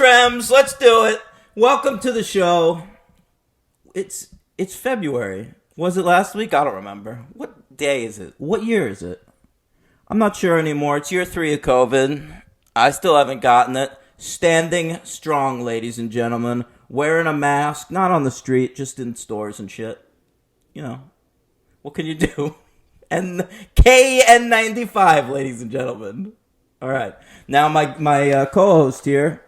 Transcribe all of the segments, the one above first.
Trems. Let's do it. Welcome to the show. It's February. Was it last week? I don't remember. What day is it? What year is it? I'm not sure anymore. It's year 3 of COVID. I still haven't gotten it. Standing strong, ladies and gentlemen. Wearing a mask. Not on the street, just in stores and shit. You know. What can you do? And KN95, ladies and gentlemen. All right. Now my co-host here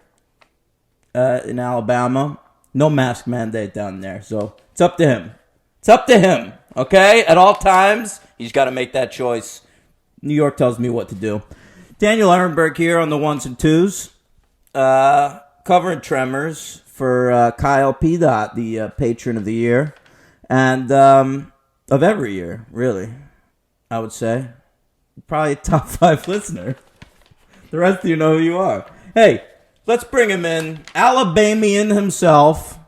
in Alabama, no mask mandate down there, so it's up to him. It's up to him, okay? At all times, he's got to make that choice. New York tells me what to do. Daniel Ehrenberg here on the ones and twos, covering Tremors for Kyle P. Dot, the patron of the year, and of every year, really, I would say. Probably a top 5 listener. The rest of you know who you are. Hey, let's bring him in. Alabamian himself.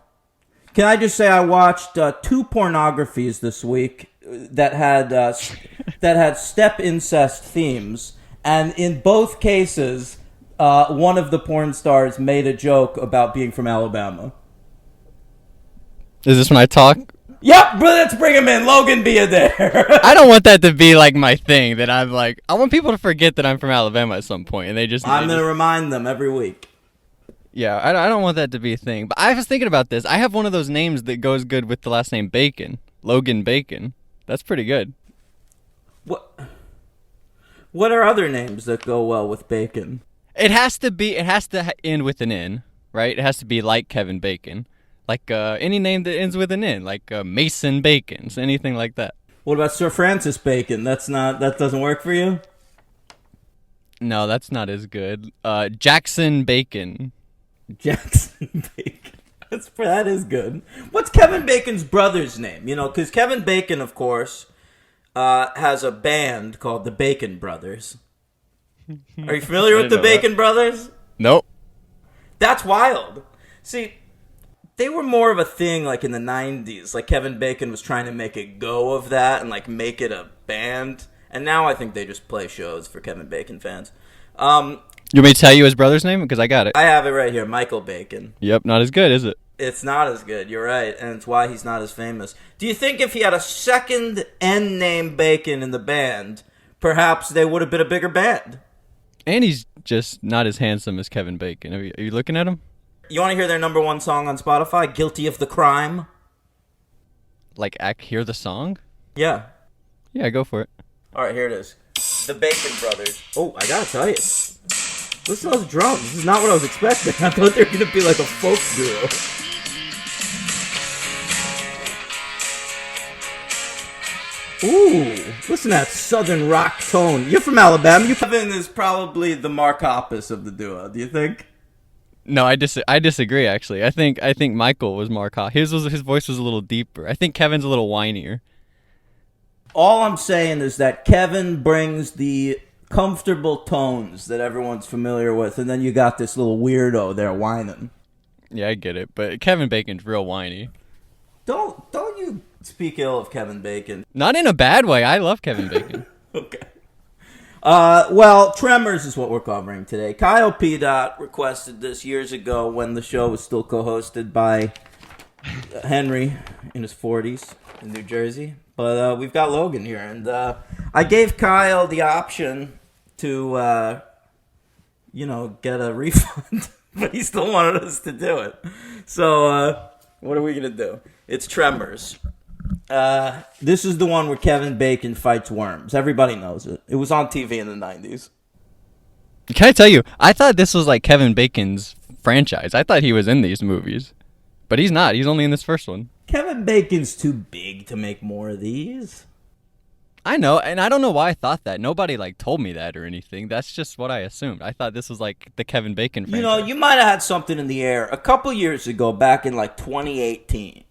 Can I just say I watched 2 pornographies this week that had step incest themes, and in both cases, one of the porn stars made a joke about being from Alabama. Is this when I talk? Yep, but let's bring him in. Logan be there. I don't want that to be like my thing. That I'm like, I want people to forget that I'm from Alabama at some point, and I'm gonna remind them every week. Yeah, I don't want that to be a thing. But I was thinking about this. I have one of those names that goes good with the last name Bacon. Logan Bacon. That's pretty good. What are other names that go well with Bacon? It has to end with an N, right? It has to be like Kevin Bacon. Like any name that ends with an N, like Mason Bacon, anything like that. What about Sir Francis Bacon? That doesn't work for you? No, that's not as good. Jackson Bacon. Jackson Bacon. That is good. What's Kevin Bacon's brother's name? You know, because Kevin Bacon, of course, has a band called the Bacon Brothers. Are you familiar with the Bacon Brothers? Nope. That's wild. See, they were more of a thing like in the 90s. Like Kevin Bacon was trying to make a go of that and like make it a band. And now I think they just play shows for Kevin Bacon fans. You want me to tell you his brother's name? Because I got it. I have it right here. Michael Bacon. Yep, not as good, is it? It's not as good. You're right. And it's why he's not as famous. Do you think if he had a second N name Bacon in the band, perhaps they would have been a bigger band? And he's just not as handsome as Kevin Bacon. Are you looking at him? You want to hear their number 1 song on Spotify? Guilty of the Crime? Like, hear the song? Yeah. Yeah, go for it. All right, here it is. The Bacon Brothers. Oh, I gotta tell you. Listen to those drums. This is not what I was expecting. I thought they were going to be like a folk duo. Ooh, listen to that southern rock tone. You're from Alabama. Kevin is probably the Mark Hoppus of the duo. Do you think? No, I disagree. Actually, I think Michael was more his voice was a little deeper. I think Kevin's a little whinier. All I'm saying is that Kevin brings the comfortable tones that everyone's familiar with, and then you got this little weirdo there whining. Yeah, I get it, but Kevin Bacon's real whiny. Don't you speak ill of Kevin Bacon? Not in a bad way. I love Kevin Bacon. Okay. Well, Tremors is what we're covering today. Kyle P. Dot requested this years ago when the show was still co-hosted by Henry in his 40s in New Jersey. But we've got Logan here, and I gave Kyle the option to, get a refund, but he still wanted us to do it. So, what are we going to do? It's Tremors. This is the one where Kevin Bacon fights worms. Everybody knows it. It was on TV in the 90s. Can I tell you, I thought this was like Kevin Bacon's franchise. I thought he was in these movies. But he's not. He's only in this first one. Kevin Bacon's too big to make more of these. I know, and I don't know why I thought that. Nobody, told me that or anything. That's just what I assumed. I thought this was, the Kevin Bacon franchise. You know, you might have had something in the air. A couple years ago, back in, 2018,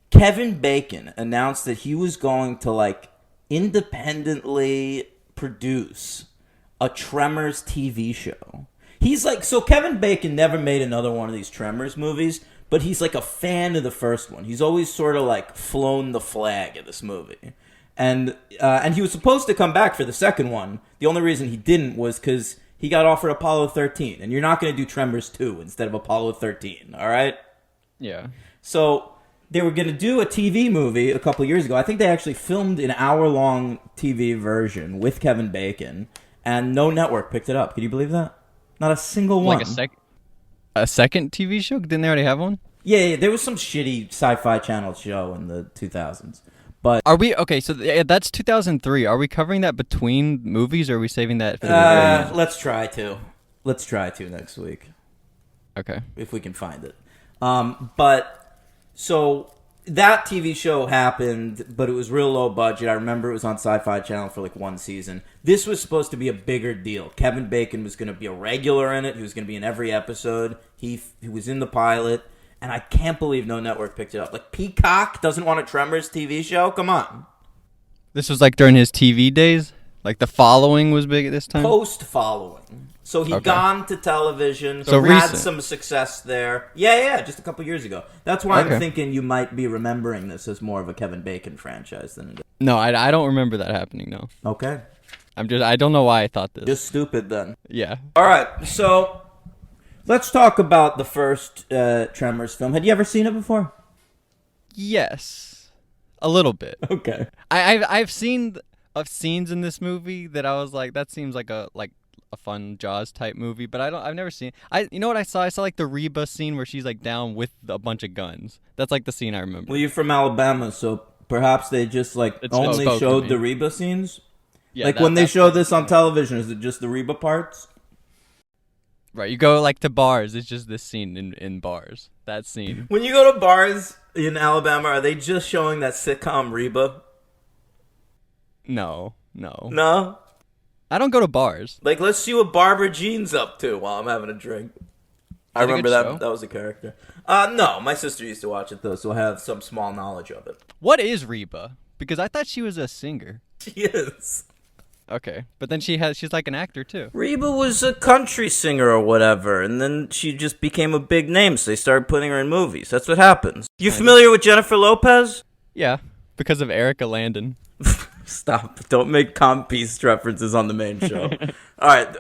Kevin Bacon announced that he was going to, independently produce a Tremors TV show. He's so Kevin Bacon never made another one of these Tremors movies, but he's a fan of the first one. He's always sort of flown the flag of this movie. And he was supposed to come back for the second one. The only reason he didn't was because he got offered Apollo 13, and you're not going to do Tremors 2 instead of Apollo 13, all right? Yeah. So they were going to do a TV movie a couple years ago. I think they actually filmed an hour-long TV version with Kevin Bacon, and no network picked it up. Can you believe that? Not a single one. Like a second TV show? Didn't they already have one? Yeah, there was some shitty Sci-Fi Channel show in the 2000s. But Are we okay? So that's 2003. Are we covering that between movies, or are we saving that for the very end? let's try to. Let's try to next week. Okay. If we can find it. But so that TV show happened, but it was real low budget. I remember it was on Sci-Fi Channel for like one season. This was supposed to be a bigger deal. Kevin Bacon was going to be a regular in it. He was going to be in every episode. He was in the pilot, and I can't believe no network picked it up. Like, Peacock doesn't want a Tremors TV show? Come on. This was like during his TV days? Like the following was big at this time? Post-following. So he'd gone to television, So had recent. some success there. Yeah, just a couple years ago. That's why I'm thinking you might be remembering this as more of a Kevin Bacon franchise than it is. No, I don't remember that happening, no. Okay. I don't know why I thought this. Just stupid then. Yeah. All right, so let's talk about the first Tremors film. Had you ever seen it before? Yes. A little bit. Okay. I've seen scenes in this movie that I was like, that seems like a fun Jaws type movie, but I've never seen. You know what I saw? I saw like the Reba scene where she's like down with a bunch of guns. That's like the scene I remember. Well, you're from Alabama, so perhaps they just only spoke to showed me. the Reba scenes. Yeah, like when they show this on television, is it just the Reba parts? Right, you go like to bars. It's just this scene in bars. That scene. When you go to bars in Alabama, are they just showing that sitcom Reba? No. No. I don't go to bars. Like, let's see what Barbara Jean's up to while I'm having a drink. I Is it a remember good that show? that was a character. No, my sister used to watch it though, so I have some small knowledge of it. What is Reba? Because I thought she was a singer. She is. Okay, but then she's like an actor too. Reba was a country singer or whatever, and then she just became a big name, so they started putting her in movies. That's what happens. You familiar with Jennifer Lopez? Yeah, because of Erica Landon. Stop. Don't make comp-piece references on the main show. All right.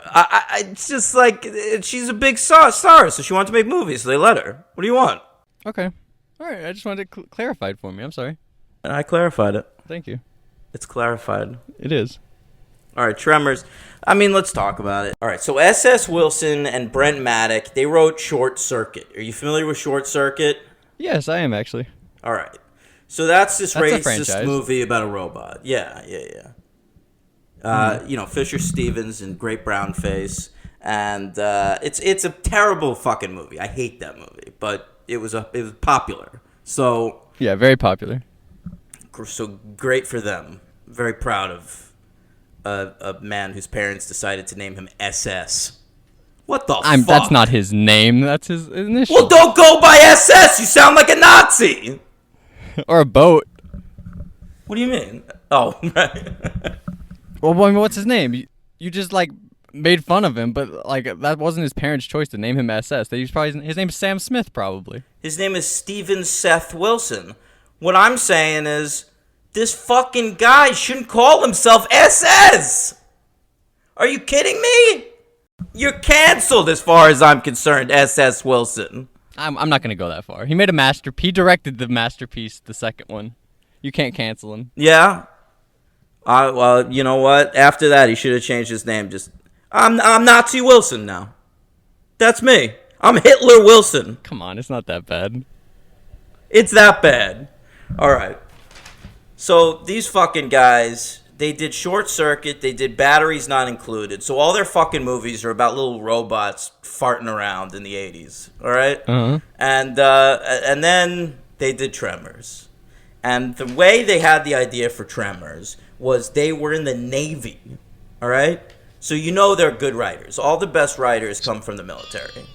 It's just like, she's a big star, so she wanted to make movies, so they let her. What do you want? Okay. All right, I just wanted it clarified for me. I'm sorry. And I clarified it. Thank you. It's clarified. It is. All right, Tremors. I mean, let's talk about it. All right, so S.S. Wilson and Brent Maddock, they wrote Short Circuit. Are you familiar with Short Circuit? Yes, I am actually. All right. So that's this That's a racist franchise. movie about a robot. Yeah. You know, Fisher Stevens and Great Brown Face, and it's a terrible fucking movie. I hate that movie, but it was popular. So Yeah, very popular. great for them. Very proud of a man whose parents decided to name him SS. What the fuck? That's not his name. That's his initial. Well, don't go by SS. You sound like a Nazi. Or a boat. What do you mean? Oh, right. Well, I mean, what's his name? You just like made fun of him, but like that wasn't his parents' choice to name him SS. His name's Sam Smith, probably. His name is Stephen Seth Wilson. What I'm saying is, this fucking guy shouldn't call himself SS. Are you kidding me? You're canceled as far as I'm concerned, SS Wilson. I'm not gonna go that far. He made a masterpiece. He directed the masterpiece, the second one. You can't cancel him. Yeah. Well, you know what? After that, he should have changed his name. I'm Nazi Wilson now. That's me. I'm Hitler Wilson. Come on, it's not that bad. It's that bad. All right. So these fucking guys, they did Short Circuit. They did Batteries Not Included. So all their fucking movies are about little robots farting around in the 80s. All right? Uh-huh. And then they did Tremors. And the way they had the idea for Tremors was they were in the Navy. All right? So you know they're good writers. All the best writers come from the military.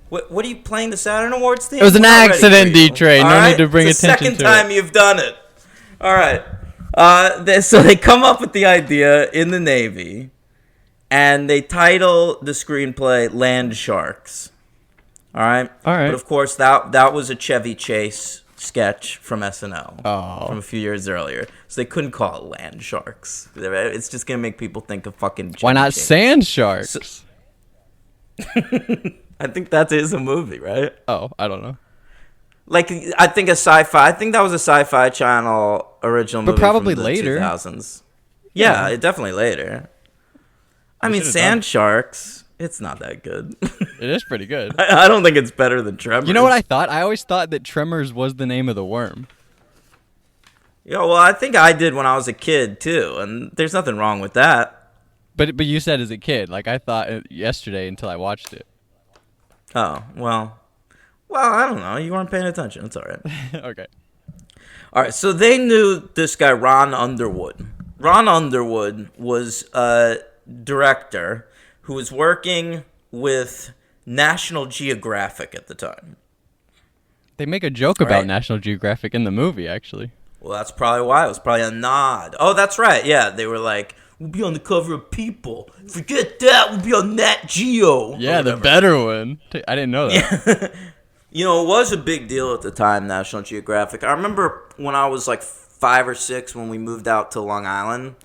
What are you playing the Saturn Awards theme? It was an I'm not ready accident, for you. D-Train. All No right? need to bring it's the attention second to time you've done it. All right. So they come up with the idea in the Navy, and they title the screenplay Land Sharks. All right? All right. But, of course, that was a Chevy Chase sketch from SNL from a few years earlier. So they couldn't call it Land Sharks. It's just going to make people think of fucking Why not James. Sand Sharks? So, I think that is a movie, right? Oh, I don't know. Like, I think that was a Sci-Fi Channel original movie, but probably from the later. 2000s. Yeah, definitely later. I mean, Sand Sharks, it's not that good. It is pretty good. I don't think it's better than Tremors. You know what I thought? I always thought that Tremors was the name of the worm. Yeah, well, I think I did when I was a kid too, and there's nothing wrong with that. But you said as a kid, like I thought yesterday until I watched it. Oh, well, I don't know. You weren't paying attention. It's all right. Okay. All right, so they knew this guy, Ron Underwood. Ron Underwood was a director who was working with National Geographic at the time. They make a joke about National Geographic in the movie, actually. Well, that's probably why. It was probably a nod. Oh, that's right. Yeah, they were like, we'll be on the cover of People. Forget that. We'll be on Nat Geo. Yeah, the better one. I didn't know that. You know, it was a big deal at the time, National Geographic. I remember when I was like 5 or 6 when we moved out to Long Island.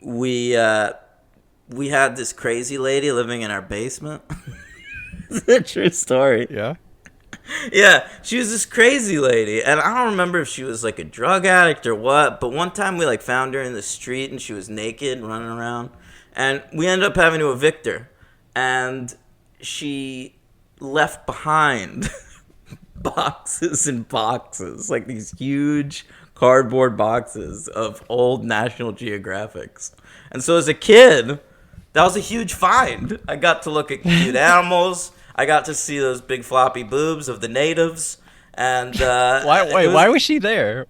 We had this crazy lady living in our basement. It's a true story. Yeah? Yeah, she was this crazy lady, and I don't remember if she was like a drug addict or what, but one time we like found her in the street and she was naked and running around, and we ended up having to evict her, and she left behind boxes and boxes, like these huge cardboard boxes of old National Geographics. And so as a kid, that was a huge find. I got to look at cute animals. I got to see those big floppy boobs of the natives. And why was she there?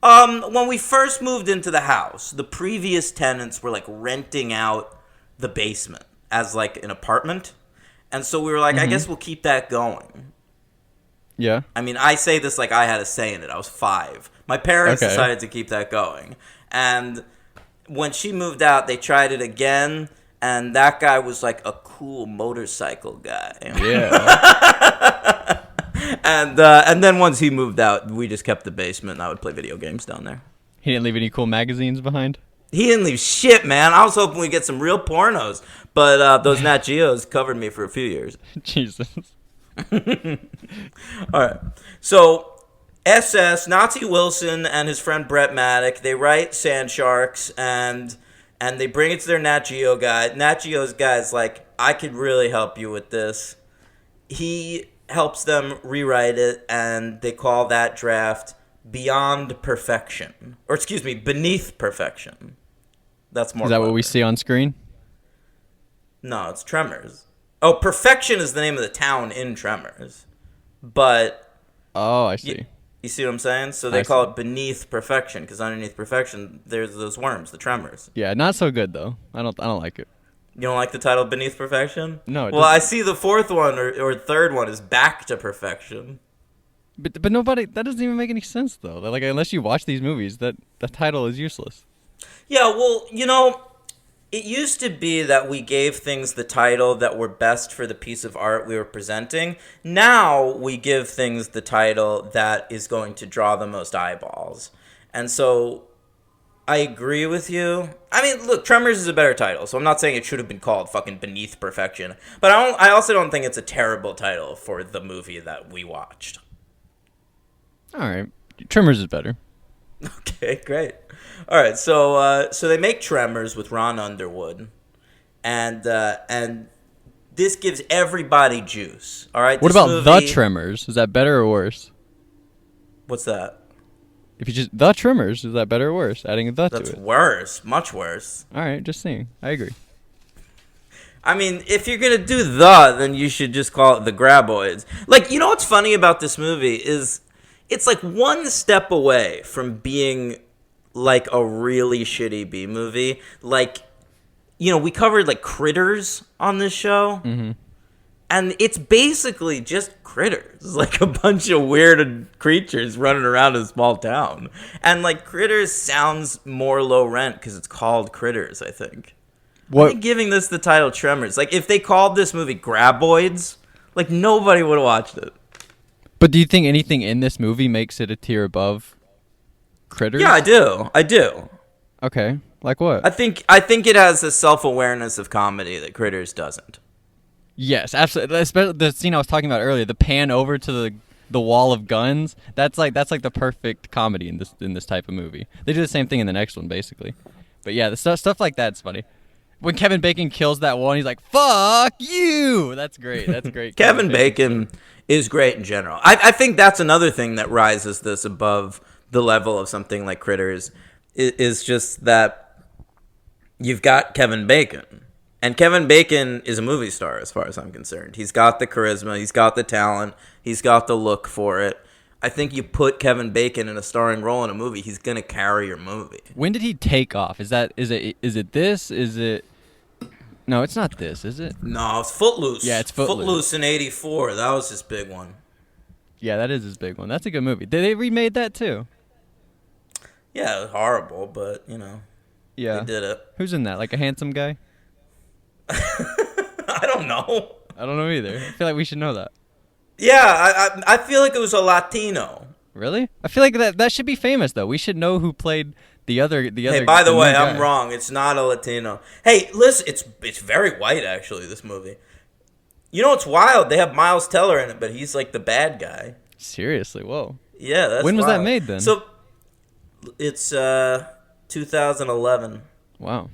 When we first moved into the house, the previous tenants were like renting out the basement as like an apartment. And so we were like, I guess we'll keep that going. Yeah. I mean, I say this like I had a say in it. I was 5. My parents decided to keep that going. And when she moved out, they tried it again. And that guy was like a cool motorcycle guy. Yeah. And then once he moved out, we just kept the basement and I would play video games down there. He didn't leave any cool magazines behind? He didn't leave shit, man. I was hoping we'd get some real pornos. But those Nat Geos covered me for a few years. Jesus. All right. So SS, Nazi Wilson, and his friend Brett Maddock, they write Sand Sharks, and they bring it to their Nat Geo guy. Nat Geo's guy's like, I could really help you with this. He helps them rewrite it, and they call that draft Beyond Perfection. Or excuse me, Beneath Perfection. That's more Is that clever. what we see on screen? No, it's Tremors. Oh, Perfection is the name of the town in Tremors. But... Oh, I see. You see what I'm saying? So they call it Beneath Perfection, because underneath Perfection, there's those worms, the Tremors. Yeah, not so good, though. I don't like it. You don't like the title Beneath Perfection? No. Well, I see the fourth one or third one is Back to Perfection. But nobody... That doesn't even make any sense, though. Like, unless you watch these movies, that title is useless. Yeah, well, you know... It used to be that we gave things the title that were best for the piece of art we were presenting. Now we give things the title that is going to draw the most eyeballs. And so I agree with you. I mean, look, Tremors is a better title, so I'm not saying it should have been called fucking Beneath Perfection. But I also don't think it's a terrible title for the movie that we watched. All right. Tremors is better. Okay, great. All right, so they make Tremors with Ron Underwood, and this gives everybody juice. All right. What about The Tremors? Is that better or worse? What's that? If you just The Tremors, is that better or worse? Adding a the to it. That's worse, much worse. All right, just saying. I agree. I mean, if you're gonna do then you should just call it The Graboids. Like, you know what's funny about this movie is it's like one step away from being like a really shitty B movie. Like, you know, we covered like Critters on this show. Mm-hmm. And it's basically just critters, like a bunch of weird creatures running around in a small town. And like Critters sounds more low rent because it's called Critters, I think. What? I think giving this the title Tremors, like if they called this movie Graboids, like nobody would have watched it. But do you think anything in this movie makes it a tier above Critters? Yeah, I do. Okay, like what? I think it has a self-awareness of comedy that Critters doesn't. Yes, absolutely. Especially the scene I was talking about earlier, the pan over to the wall of guns. That's like the perfect comedy in this type of movie. They do the same thing in the next one, basically. But yeah, the stuff like that's funny. When Kevin Bacon kills that one, he's like, "Fuck you!" That's great. That's great. Kevin Bacon is great in general. I think that's another thing that rises this above the level of something like Critters is just that you've got Kevin Bacon. And Kevin Bacon is a movie star as far as I'm concerned. He's got the charisma, he's got the talent, he's got the look for it. I think you put Kevin Bacon in a starring role in a movie, he's going to carry your movie. When did he take off? Is it this? Is it No, it's not this, is it? No, it's Footloose. Yeah, it's Footloose. Footloose in 84. That was his big one. Yeah, that is his big one. That's a good movie. They remade that too. Yeah, it was horrible, but, Yeah. they did it. Who's in that? Like a handsome guy? I don't know. I don't know either. I feel like we should know that. Yeah, I feel like it was a Latino. Really? I feel like that should be famous though. We should know who played the other. Hey, by the way, I'm wrong. It's not a Latino. Hey, listen, it's very white actually. This movie. You know what's wild? They have Miles Teller in it, but he's like the bad guy. Seriously, whoa. Yeah, that's when was wild. that made then? So, it's 2011. Wow.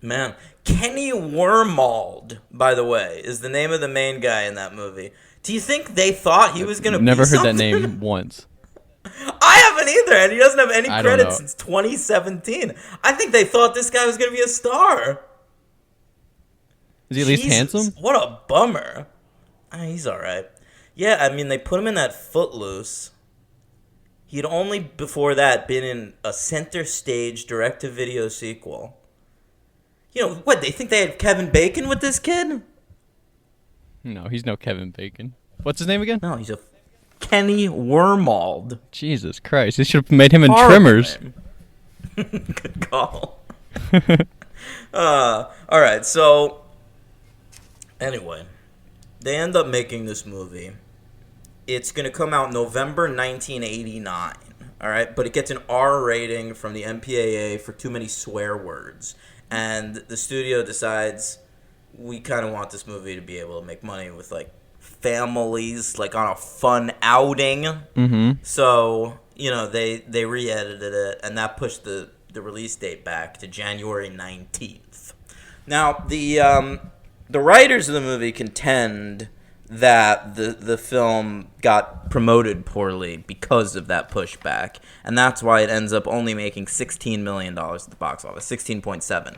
Man, Kenny Wormald, by the way, is the name of the main guy in that movie. Do you think they thought he was going to be Never heard something? that name once. I haven't either, and he doesn't have any I don't credits know. since 2017. I think they thought this guy was going to be a star. Is he at least Jesus, handsome? What a bummer. He's all right. Yeah, I mean, they put him in that Footloose. He'd only, before that, been in a center stage direct-to-video sequel. You know, what, they think they had Kevin Bacon with this kid? No, he's no Kevin Bacon. What's his name again? No, he's a Kenny Wormald. Jesus Christ. They should have made him in Horrible Tremors. name. Good call. All right, so anyway, they end up making this movie. It's going to come out November 1989, all right? But it gets an R rating from the MPAA for too many swear words. And the studio decides we kind of want this movie to be able to make money with, like, families, like, on a fun outing. Mm-hmm. So, they re-edited it, and that pushed the release date back to January 19th. Now, the writers of the movie contend that the film got promoted poorly because of that pushback, and that's why it ends up only making $16 million at the box office, 16.7.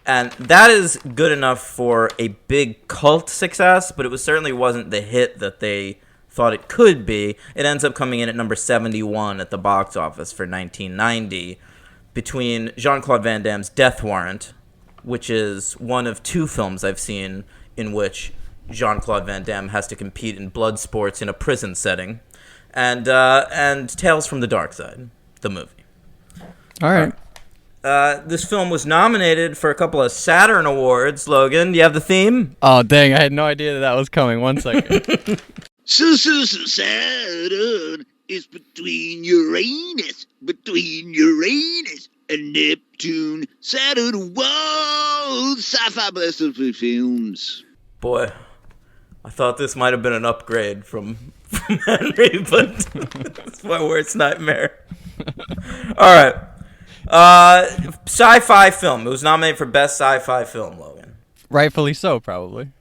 And that is good enough for a big cult success, but it certainly wasn't the hit that they thought it could be. It ends up coming in at number 71 at the box office for 1990, between Jean-Claude Van Damme's Death Warrant, which is one of two films I've seen in which Jean-Claude Van Damme has to compete in blood sports in a prison setting, and Tales from the Dark Side, the movie. All right. This film was nominated for a couple of Saturn Awards. Logan, do you have the theme? Oh, dang. I had no idea that was coming. 1 second. Saturn is between Uranus and Neptune. Saturn, whoa! Sci-fi blessed with films. Boy, I thought this might have been an upgrade from Henry, but it's my worst nightmare. All right. Sci-fi film. It was nominated for Best Sci-Fi Film, Logan. Rightfully so, probably.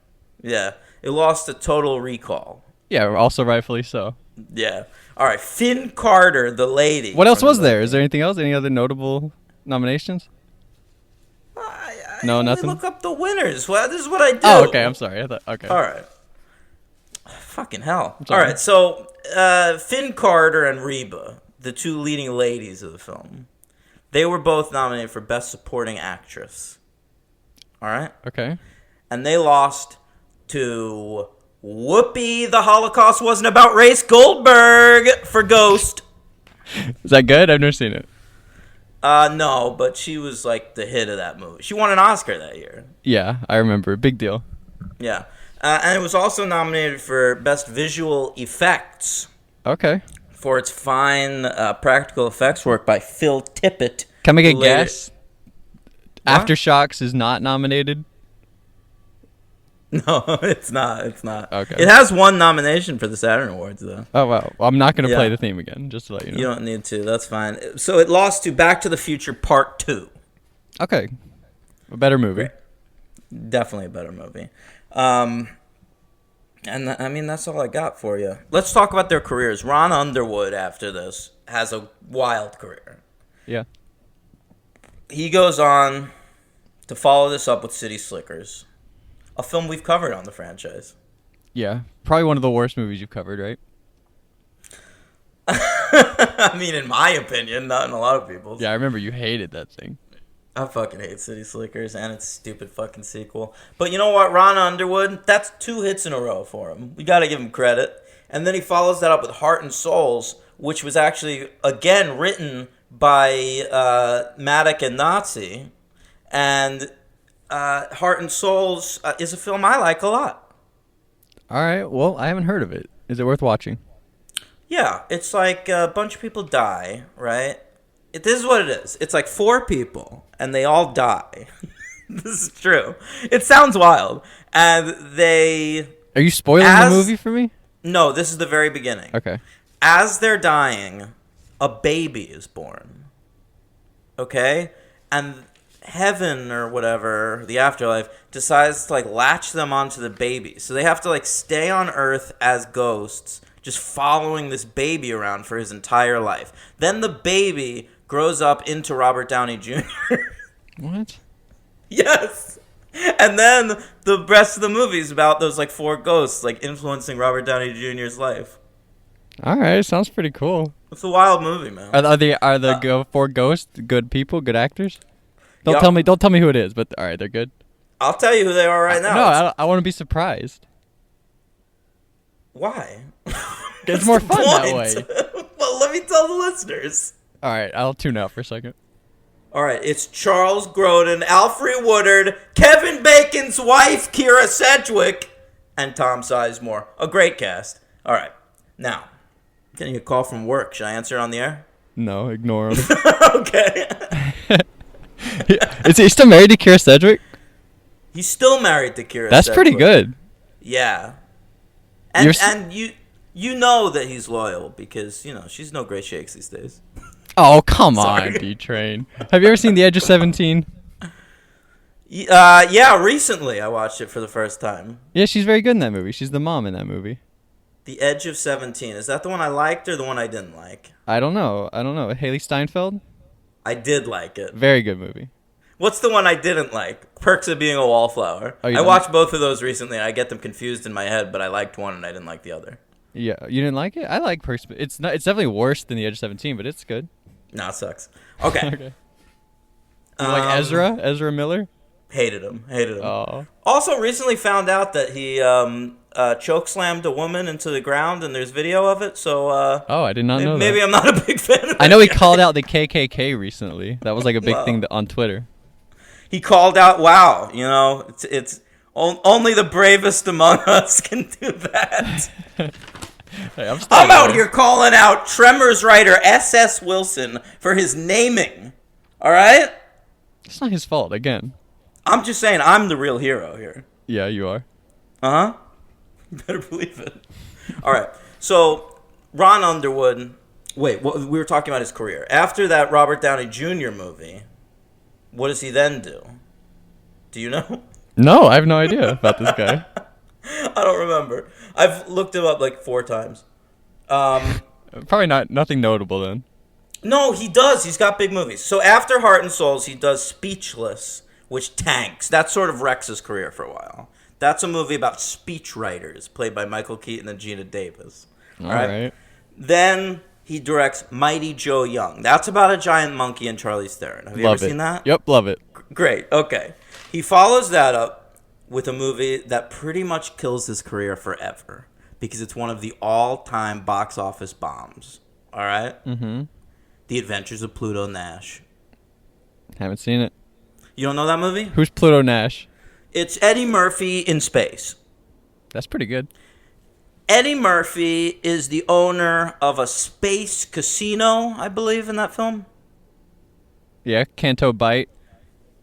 Yeah. It lost to Total Recall. Yeah, also rightfully so. Yeah. All right. Finn Carter, the lady. What else was there? Is there anything else? Any other notable nominations? No, nothing? Look up the winners. Well, this is what I do. Oh, okay. I'm sorry. Okay. All right. Fucking hell. All right. So, Finn Carter and Reba, the two leading ladies of the film, they were both nominated for Best Supporting Actress. All right? Okay. And they lost to Whoopi, The Holocaust Wasn't About Race, Goldberg for Ghost. Is that good? I've never seen it. No, but she was like the hit of that movie. She won an Oscar that year. Yeah, I remember. Big deal. Yeah. And it was also nominated for Best Visual Effects Okay. for its fine practical effects work by Phil Tippett. Can I make a who later- guess? What? Aftershocks is not nominated. No, it's not. It's not. Okay. It has one nomination for the Saturn Awards, though. Oh wow. Well, I'm not gonna Yeah. play the theme again, just to let you know. You don't need to. That's fine. So it lost to Back to the Future Part 2. Okay. A better movie. Definitely a better movie. I mean, that's all I got for you. Let's talk about their careers. Ron Underwood, after this, has a wild career. Yeah. He goes on to follow this up with City Slickers, a film we've covered on the franchise. Yeah. Probably one of the worst movies you've covered, right? I mean, in my opinion, not in a lot of people's. Yeah, I remember you hated that thing. I fucking hate City Slickers and its stupid fucking sequel. But you know what? Ron Underwood, that's 2 hits in a row for him. We gotta give him credit. And then he follows that up with Heart and Souls, which was actually, again, written by Maddock and Nazi. And Heart and Souls is a film I like a lot. All right. Well, I haven't heard of it. Is it worth watching? Yeah, it's like a bunch of people die, right? This is what it is. It's like 4 people, and they all die. This is true. It sounds wild. And they... Are you spoiling the movie for me? No, this is the very beginning. Okay. As they're dying, a baby is born. Okay? And heaven or whatever, the afterlife, decides to like latch them onto the baby. So they have to like stay on Earth as ghosts, just following this baby around for his entire life. Then the baby grows up into Robert Downey Jr. What? Yes. And then the rest of the movie is about those like 4 ghosts like influencing Robert Downey Jr.'s life. All right. Sounds pretty cool. It's a wild movie, man. Are the 4 ghosts good people, good actors? Don't Yup. tell me who it is, but all right, they're good. I'll tell you who they are right now. No, I want to be surprised. Why? It's more fun that way. Well, let me tell the listeners. All right, I'll tune out for a second. All right, it's Charles Grodin, Alfred Woodard, Kevin Bacon's wife, Kira Sedgwick, and Tom Sizemore. A great cast. All right, now, getting a call from work. Should I answer it on the air? No, ignore him. Okay. Is he still married to Kira Sedgwick? He's still married to Kira That's Sedgwick. pretty good. Yeah. And you know that he's loyal because, you know, she's no great shakes these days. Oh, come Sorry. on, D-Train. Have you ever seen The Edge of 17? Yeah, recently I watched it for the first time. Yeah, she's very good in that movie. She's the mom in that movie. The Edge of 17. Is that the one I liked or the one I didn't like? I don't know. Haley Steinfeld? I did like it. Very good movie. What's the one I didn't like? Perks of Being a Wallflower. Oh, you I don't- watched both of those recently. I get them confused in my head, but I liked one and I didn't like the other. Yeah, you didn't like it? I like Perks. It's definitely worse than The Edge of 17, but it's good. Nah, it sucks. Okay. Okay. You like Ezra Miller? Hated him. Oh. Also, recently found out that he chokeslammed a woman into the ground, and there's video of it. So Oh, I did not know maybe that. I'm not a big fan of I know he that called guy. out the KKK recently. That was like a big Well. thing on Twitter. He called out, "Wow, you know, it's only the bravest among us can do that." Hey, I'm out here calling out Tremors writer S.S. Wilson for his naming. All right? It's not his fault, again. I'm just saying I'm the real hero here. Yeah, you are. Uh-huh. You better believe it. All right. So, Ron Underwood. Wait, we were talking about his career. After that Robert Downey Jr. movie, what does he then do? Do you know? No, I have no idea about this guy. I don't remember. I've looked him up like 4 times. Probably nothing notable then. No, he does. He's got big movies. So after Heart and Souls, he does Speechless, which tanks. That sort of wrecks his career for a while. That's a movie about speech writers, played by Michael Keaton and Gina Davis. All right. Then he directs Mighty Joe Young. That's about a giant monkey and Charlize Theron. Have you Love ever it. seen that? Yep, love it. Great. Okay. He follows that up with a movie that pretty much kills his career forever because it's one of the all-time box office bombs. All right? Mm-hmm. The Adventures of Pluto Nash. Haven't seen it. You don't know that movie? Who's Pluto Nash? It's Eddie Murphy in space. That's pretty good. Eddie Murphy is the owner of a space casino, I believe, in that film. Yeah, Canto Bite.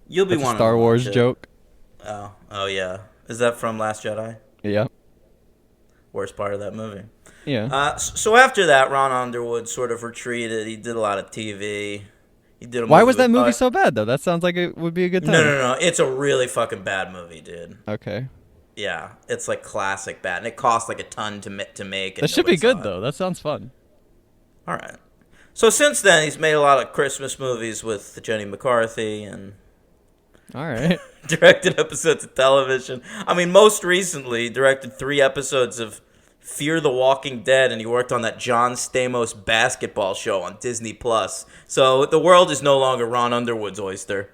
You'll be That's a wanting Star to Wars watch it. joke. Oh yeah. Is that from Last Jedi? Yeah. Worst part of that movie. Yeah. So after that, Ron Underwood sort of retreated. He did a lot of TV. He did a Why movie was that with- movie so bad though? That sounds like it would be a good time. No. It's a really fucking bad movie, dude. Okay. Yeah, it's like classic bad, and it cost like a ton to make. And That should be nobody saw good it. though. That sounds fun. All right. So since then, he's made a lot of Christmas movies with Jenny McCarthy and All right. directed episodes of television. I mean, most recently, he directed 3 episodes of Fear the Walking Dead, and he worked on that John Stamos basketball show on Disney Plus. So the world is no longer Ron Underwood's oyster.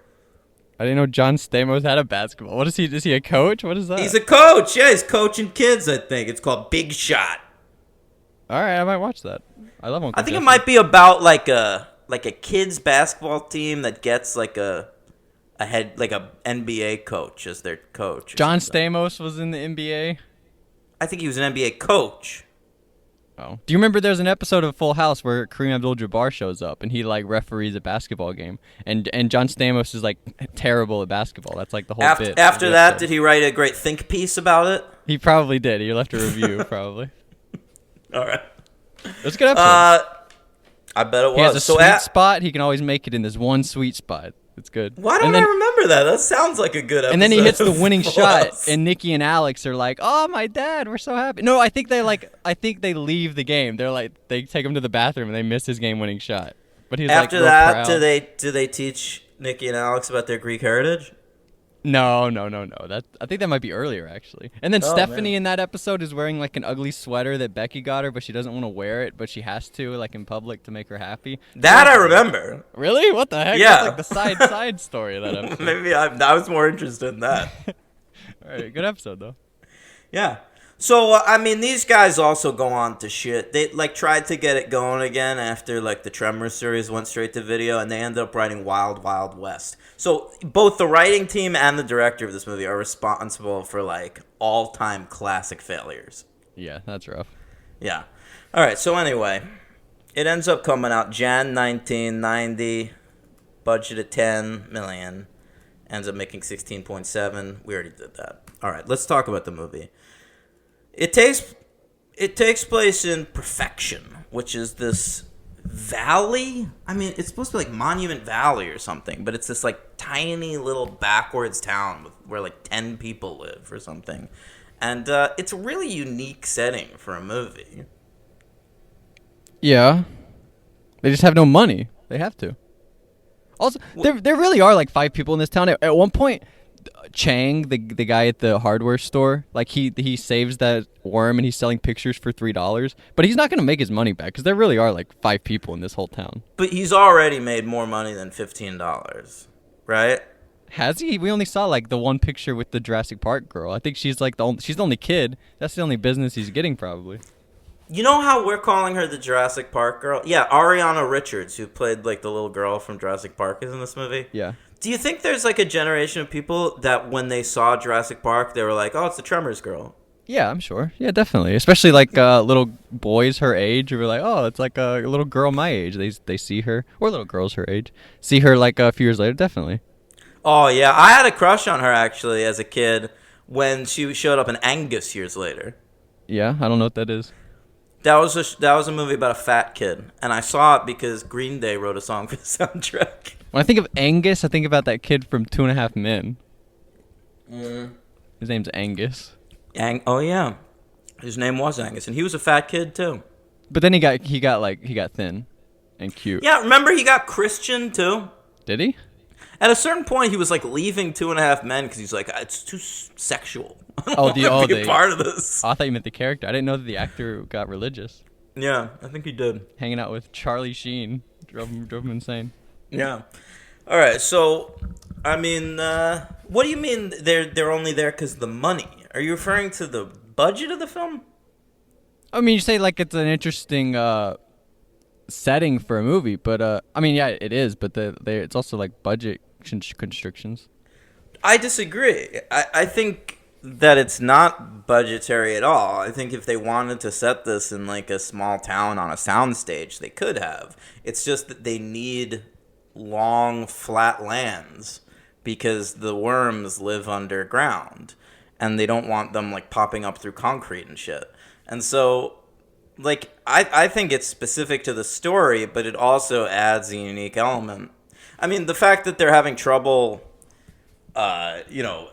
I didn't know John Stamos had a basketball. What is he? Is he a coach? What is that? He's a coach. Yeah, he's coaching kids, I think. It's called Big Shot. All right, I might watch that. I love Uncle I think it Jesse. might be about like a kids basketball team that gets like a head like a NBA coach as their coach. or John something. Stamos was in the NBA. I think he was an NBA coach. Oh. Do you remember there's an episode of Full House where Kareem Abdul-Jabbar shows up and he like referees a basketball game and John Stamos is like terrible at basketball. That's like the whole bit. of After the that, episode. did he write a great think piece about it? He probably did. He left a review probably. All right. It was a good episode. I bet it was. He has a so sweet spot. He can always make it in this one sweet spot. It's good. why don't And then- I remember that? That sounds like a good episode. And then he hits the of winning Full shot, House. and Nikki and Alex are like, "Oh, my dad, we're so happy." No, I think they leave the game. They're like, they take him to the bathroom and they miss his game-winning shot. But he's After like, real that, proud. do they teach Nikki and Alex about their Greek heritage? No. That I think that might be earlier actually. And then Oh, Stephanie man. in that episode is wearing like an ugly sweater that Becky got her, but she doesn't want to wear it, but she has to like in public to make her happy. That I remember. Really? What the heck? Yeah. That's like the side story of that episode. Maybe I was more interested in that. All right, good episode though. Yeah. So I mean, these guys also go on to shit. They like tried to get it going again after like the Tremors series went straight to video, and they ended up writing Wild Wild West. So both the writing team and the director of this movie are responsible for like all-time classic failures. Yeah, that's rough. Yeah. All right. So anyway, it ends up coming out Jan 1990, budget of 10 million, ends up making 16.7. We already did that. All right. Let's talk about the movie. It takes place in Perfection, which is this valley. I mean, it's supposed to be like Monument Valley or something, but it's this like tiny little backwards town where like 10 people live or something. And it's a really unique setting for a movie. Yeah. They just have no money. They have to. Also, there really are like 5 people in this town. At one point, Chang, the guy at the hardware store, like he saves that worm and he's selling pictures for $3, but he's not gonna make his money back because there really are like 5 people in this whole town. But he's already made more money than $15, right? Has he? We only saw like the one picture with the Jurassic Park girl. I think she's like she's the only kid. That's the only business he's getting probably. You know how we're calling her the Jurassic Park girl? Yeah, Ariana Richards, who played like the little girl from Jurassic Park, is in this movie. Yeah. Do you think there's like a generation of people that when they saw Jurassic Park, they were like, "Oh, it's the Tremors girl"? Yeah, I'm sure. Yeah, definitely. Especially like little boys her age who were like, "Oh, it's like a little girl my age." They see her, or little girls her age, see her like a few years later. Definitely. Oh yeah, I had a crush on her actually as a kid when she showed up in Angus years later. Yeah, I don't know what that is. That was a movie about a fat kid, and I saw it because Green Day wrote a song for the soundtrack. When I think of Angus, I think about that kid from 2.5 Men. His name's Angus. Oh yeah, his name was Angus, and he was a fat kid too. But then he got thin and cute. Yeah, remember he got Christian too. Did he? At a certain point, he was like leaving 2.5 Men because he's like, it's too sexual. I don't Oh, wanna be a part of this. Oh, I thought you meant the character. I didn't know that the actor got religious. Yeah, I think he did. Hanging out with Charlie Sheen drove him insane. Yeah. All right. So, I mean, what do you mean they're only there because of the money? Are you referring to the budget of the film? I mean, you say like it's an interesting setting for a movie, but I mean, yeah, it is. But it's also like budget constrictions. I disagree. I think that it's not budgetary at all. I think if they wanted to set this in like a small town on a soundstage, they could have. It's just that they need long, flat lands because the worms live underground and they don't want them like popping up through concrete and shit. And so, like, I think it's specific to the story, but it also adds a unique element. I mean, the fact that they're having trouble,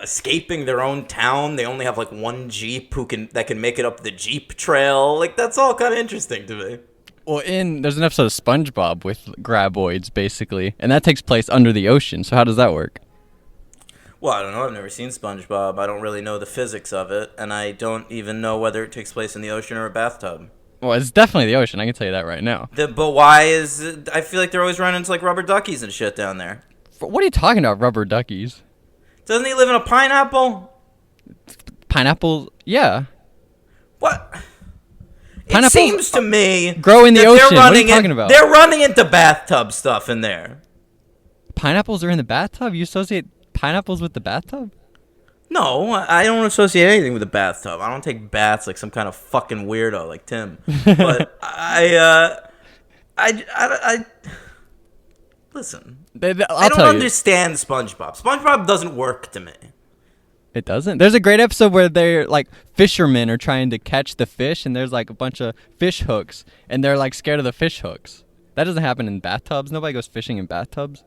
escaping their own town. They only have like one Jeep that can make it up the Jeep trail. Like, that's all kind of interesting to me. Well, there's an episode of SpongeBob with graboids, basically, and that takes place under the ocean. So how does that work? Well, I don't know. I've never seen SpongeBob. I don't really know the physics of it, and I don't even know whether it takes place in the ocean or a bathtub. Well, it's definitely the ocean. I can tell you that right now. But why is it, I feel like they're always running into like rubber duckies and shit down there. What are you talking about, rubber duckies? Doesn't he live in a pineapple? Pineapples? Yeah. What? Pineapples it seems to me grow in the that ocean. What are you talking about? They're running into bathtub stuff in there. Pineapples are in the bathtub? You associate pineapples with the bathtub? No, I don't associate anything with the bathtub. I don't take baths like some kind of fucking weirdo like Tim. But I listen. I don't understand SpongeBob. SpongeBob doesn't work to me. It doesn't? There's a great episode where they're like fishermen are trying to catch the fish and there's like a bunch of fish hooks and they're like scared of the fish hooks. That doesn't happen in bathtubs. Nobody goes fishing in bathtubs.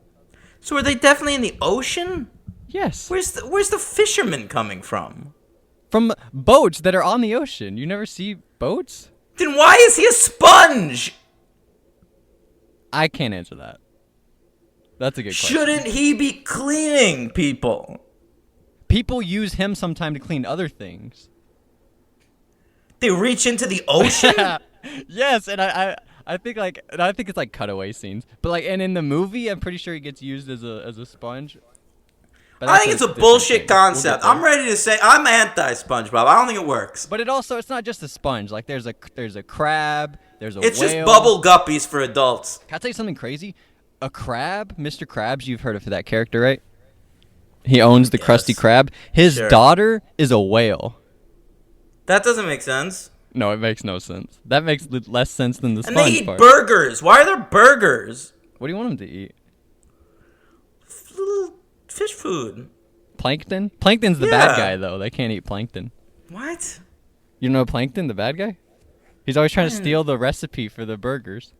So are they definitely in the ocean? Yes. Where's the fishermen coming from? From boats that are on the ocean. You never see boats? Then why is he a sponge? I can't answer that. That's a good question. Shouldn't he be cleaning people? People use him sometime to clean other things. They reach into the ocean? Yes, and I think it's like cutaway scenes. But like, and in the movie, I'm pretty sure he gets used as a sponge. But I think it's a bullshit concept. I'm ready to say I'm anti-SpongeBob. I don't think it works. But it's not just a sponge. Like there's a crab, there's a It's whale. just bubble guppies for adults. Can I tell you something crazy? A crab, Mr. Krabs, you've heard of that character, right? He owns the Krusty Krab. His daughter is a whale. That doesn't make sense. No, it makes no sense. That makes less sense than the sponge part. And they eat part. burgers. Why are there burgers? What do you want them to eat? Little fish food. Plankton? Plankton's the bad guy, though. They can't eat plankton. What? You know Plankton, the bad guy? He's always trying to steal the recipe for the burgers.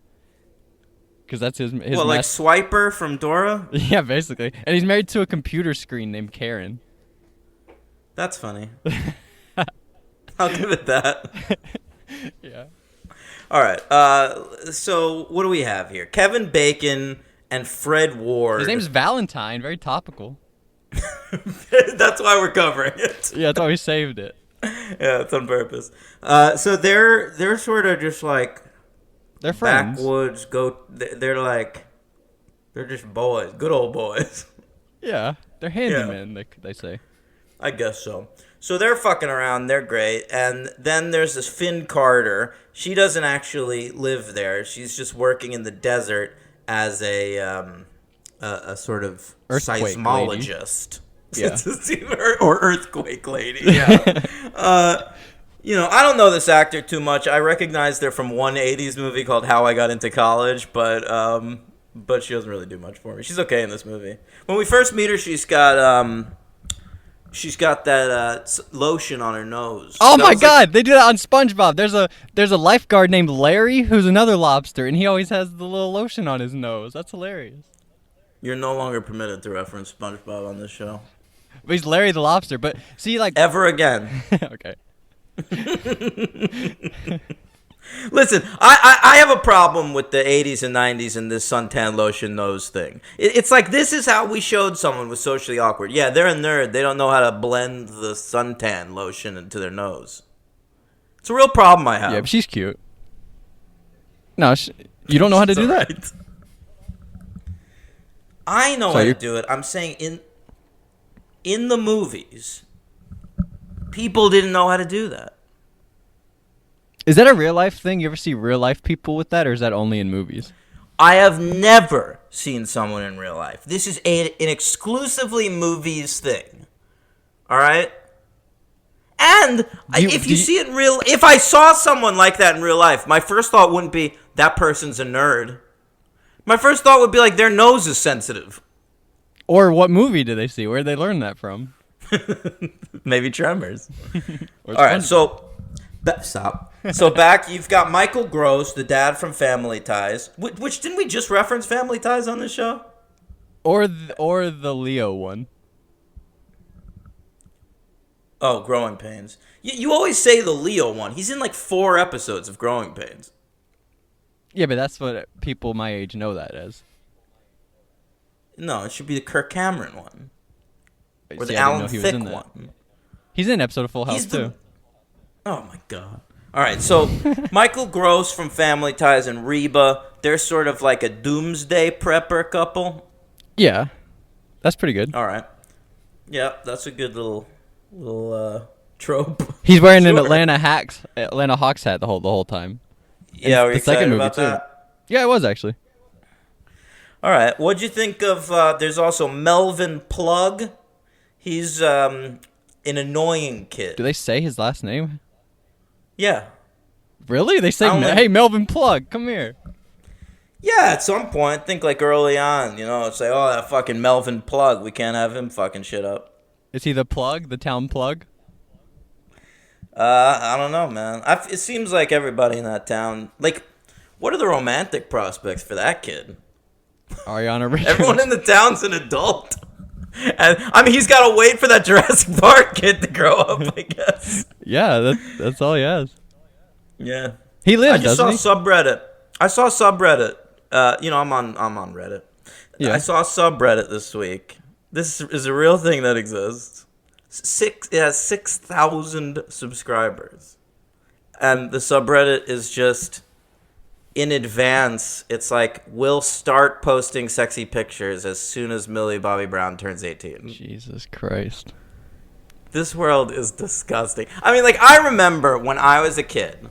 Because that's his Well, like Swiper from Dora? Yeah, basically. And he's married to a computer screen named Karen. That's funny. I'll give it that. Yeah. All right. So what do we have here? Kevin Bacon and Fred Ward. His name's Valentine. Very topical. That's why we're covering it. Yeah, that's why we saved it. Yeah, it's on purpose. So they're sort of just like they're friends. Backwoods they're just boys, good old boys. Yeah, they're handymen. They say. I guess so. So they're fucking around. They're great. And then there's this Finn Carter. She doesn't actually live there. She's just working in the desert as a sort of earthquake seismologist. Yeah. Or earthquake lady. Yeah. I don't know this actor too much. I recognize they're from one 80s movie called How I Got Into College, but she doesn't really do much for me. She's okay in this movie. When we first meet her, she's got that lotion on her nose. Oh my god, they do that on SpongeBob. There's a lifeguard named Larry who's another lobster, and he always has the little lotion on his nose. That's hilarious. You're no longer permitted to reference SpongeBob on this show. But he's Larry the lobster. But see, like ever again. Okay. Listen, I have a problem with the 80s and 90s and this suntan lotion nose thing. It's like this is how we showed someone was socially awkward. Yeah, they're a nerd. They don't know how to blend the suntan lotion into their nose. It's a real problem I have. Yeah, but she's cute. No, you don't know how to do that? Right. I know how to do it. I'm saying in the movies, people didn't know how to do that. Is that a real life thing? You ever see real life people with that, or is that only in movies? I have never seen someone in real life. This is an exclusively movies thing. All right? And if I saw someone like that in real life, my first thought wouldn't be that person's a nerd. My first thought would be like their nose is sensitive. Or what movie did they see? Where did they learn that from? Maybe Tremors. All right, so stop. So back, you've got Michael Gross, the dad from Family Ties. Which didn't we just reference Family Ties on this show? Or the Leo one. Oh, Growing Pains. You always say the Leo one. He's in like 4 episodes of Growing Pains. Yeah, but that's what people my age know that as. No, it should be the Kirk Cameron one. Or the See, Alan Thicke one. He's in an episode of Full House, too. Oh, my God. All right, so Michael Gross from Family Ties and Reba, they're sort of like a doomsday prepper couple. Yeah. That's pretty good. All right. Yeah, that's a good little trope. He's wearing an Atlanta Hawks hat the whole time. Yeah, were you the second excited movie about too. that? Yeah, it was actually. All right. What'd you think of? There's also Melvin Plug. He's an annoying kid. Do they say his last name? Yeah. Really? They say, "Hey, Melvin Plug, come here." Yeah, at some point, think like early on, it's like, oh, that fucking Melvin Plug. We can't have him fucking shit up. Is he the plug? The town plug? I don't know, man. It seems like everybody in that town, like, what are the romantic prospects for that kid? Ariana Richards. Everyone in the town's an adult. And I mean, he's got to wait for that Jurassic Park kid to grow up, I guess. Yeah, that's all he has. Yeah. He lives, I doesn't he? saw subreddit. I'm on Reddit. Yeah. I saw subreddit this week. This is a real thing that exists. It has 6,000 subscribers. And the subreddit is just in advance. It's like, we'll start posting sexy pictures as soon as Millie Bobby Brown turns 18. Jesus Christ. This world is disgusting. I mean, like, I remember when I was a kid,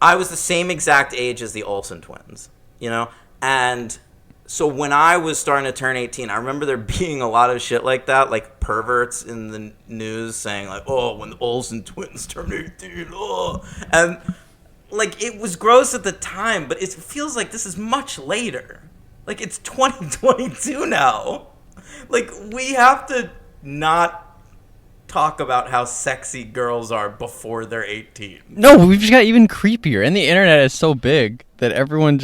I was the same exact age as the Olsen twins, And so when I was starting to turn 18, I remember there being a lot of shit like that, like perverts in the news saying like, oh, when the Olsen twins turn 18, oh. And like, it was gross at the time, but it feels like this is much later. Like, it's 2022 now. Like, we have to not talk about how sexy girls are before they're 18. No, we've just got even creepier. And the internet is so big that everyone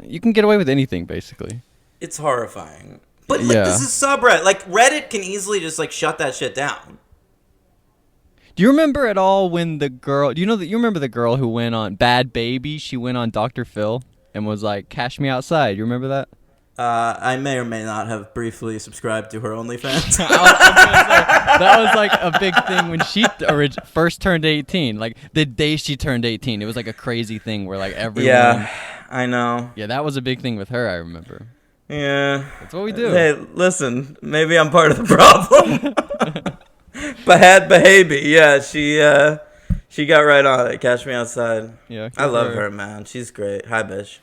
you can get away with anything, basically. It's horrifying. But like, this is subreddit. Like, Reddit can easily just like shut that shit down. Do you remember at all when the girl, you remember the girl who went on Bad Baby? She went on Dr. Phil and was like, "Cash me outside." You remember that? I may or may not have briefly subscribed to her OnlyFans. That was like a big thing when she first turned 18. Like the day she turned 18, it was like a crazy thing where like everyone. Yeah, I know. Yeah, that was a big thing with her. I remember. Yeah, that's what we do. Hey, listen, maybe I'm part of the problem. Bad behavior. Yeah, she got right on it. Catch me outside. Yeah, I love her, man. She's great. Hi, bitch.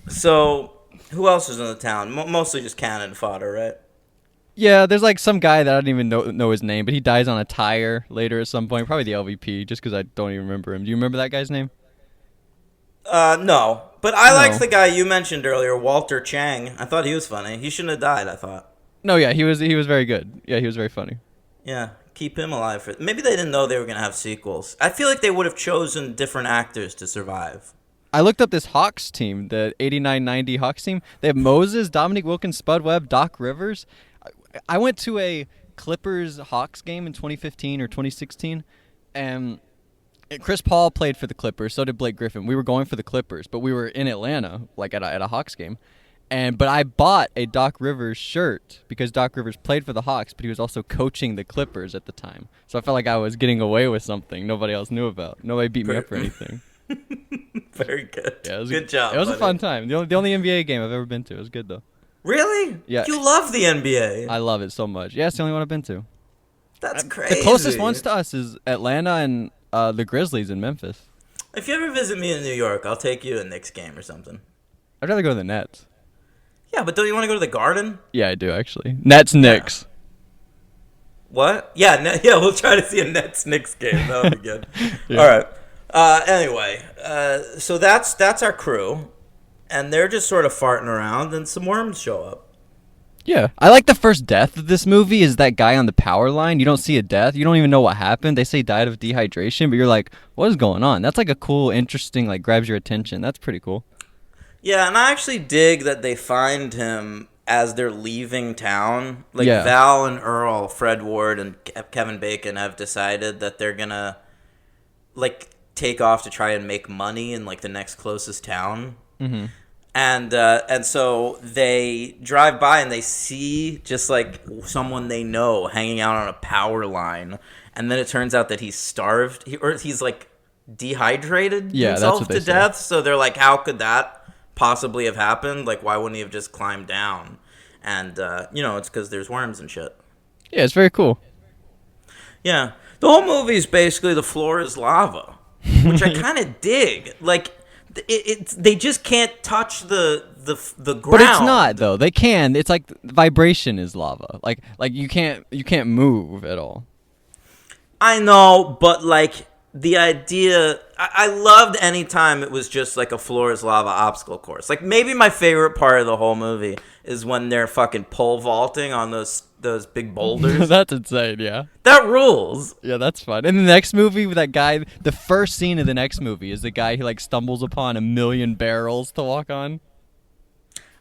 So, who else is in the town? Mostly just cannon fodder, right? Yeah, there's like some guy that I don't even know his name, but he dies on a tire later at some point. Probably the LVP, just because I don't even remember him. Do you remember that guy's name? No. But I liked the guy you mentioned earlier, Walter Chang. I thought he was funny. He shouldn't have died, I thought. No, yeah, he was very good. Yeah, he was very funny. Yeah, keep him alive. Maybe they didn't know they were going to have sequels. I feel like they would have chosen different actors to survive. I looked up this Hawks team, the 89-90 Hawks team. They have Moses, Dominic Wilkins, Spud Webb, Doc Rivers. I went to a Clippers-Hawks game in 2015 or 2016, and Chris Paul played for the Clippers. So did Blake Griffin. We were going for the Clippers, but we were in Atlanta, like at a Hawks game. But I bought a Doc Rivers shirt because Doc Rivers played for the Hawks, but he was also coaching the Clippers at the time. So I felt like I was getting away with something nobody else knew about. Nobody beat me up for anything. Very good. Yeah, good job. It was buddy. a fun time. The only NBA game I've ever been to. It was good though. Really? Yeah. You love the NBA. I love it so much. Yeah, it's the only one I've been to. That's crazy. The closest ones to us is Atlanta and the Grizzlies in Memphis. If you ever visit me in New York, I'll take you to a Knicks game or something. I'd rather go to the Nets. Yeah, but don't you want to go to the Garden? Yeah, I do actually. Nets, Knicks. What? Yeah, we'll try to see a Nets-Knicks game. That would be good. Yeah. All right. Anyway, so that's our crew, and they're just sort of farting around, and some worms show up. Yeah, I like the first death of this movie is that guy on the power line. You don't see a death. You don't even know what happened. They say he died of dehydration, but you're like, what is going on? That's like a cool, interesting, like grabs your attention. That's pretty cool. Yeah, and I actually dig that they find him as they're leaving town. Like, Yeah. Val and Earl, Fred Ward, and Kevin Bacon have decided that they're gonna, like, take off to try and make money in, like, the next closest town. Mm-hmm. And so they drive by and they see just like someone they know hanging out on a power line, and then it turns out that he's starved, or he's like dehydrated himself to death. So they're like, how could that possibly have happened? Like, why wouldn't he have just climbed down? And it's because there's worms and shit. Yeah, it's very cool. Yeah, the whole movie is basically the floor is lava, which I kind of dig. Like, they just can't touch the ground. But it's not though. They can. It's like vibration is lava. Like you can't move at all. I know, but like the idea, I loved any time it was just like a floor is lava obstacle course. Like, maybe my favorite part of the whole movie is when they're fucking pole vaulting on those big boulders. That's insane, yeah. That rules. Yeah, that's fun. In the next movie with that guy, the first scene of the next movie is the guy who like stumbles upon 1,000,000 barrels to walk on.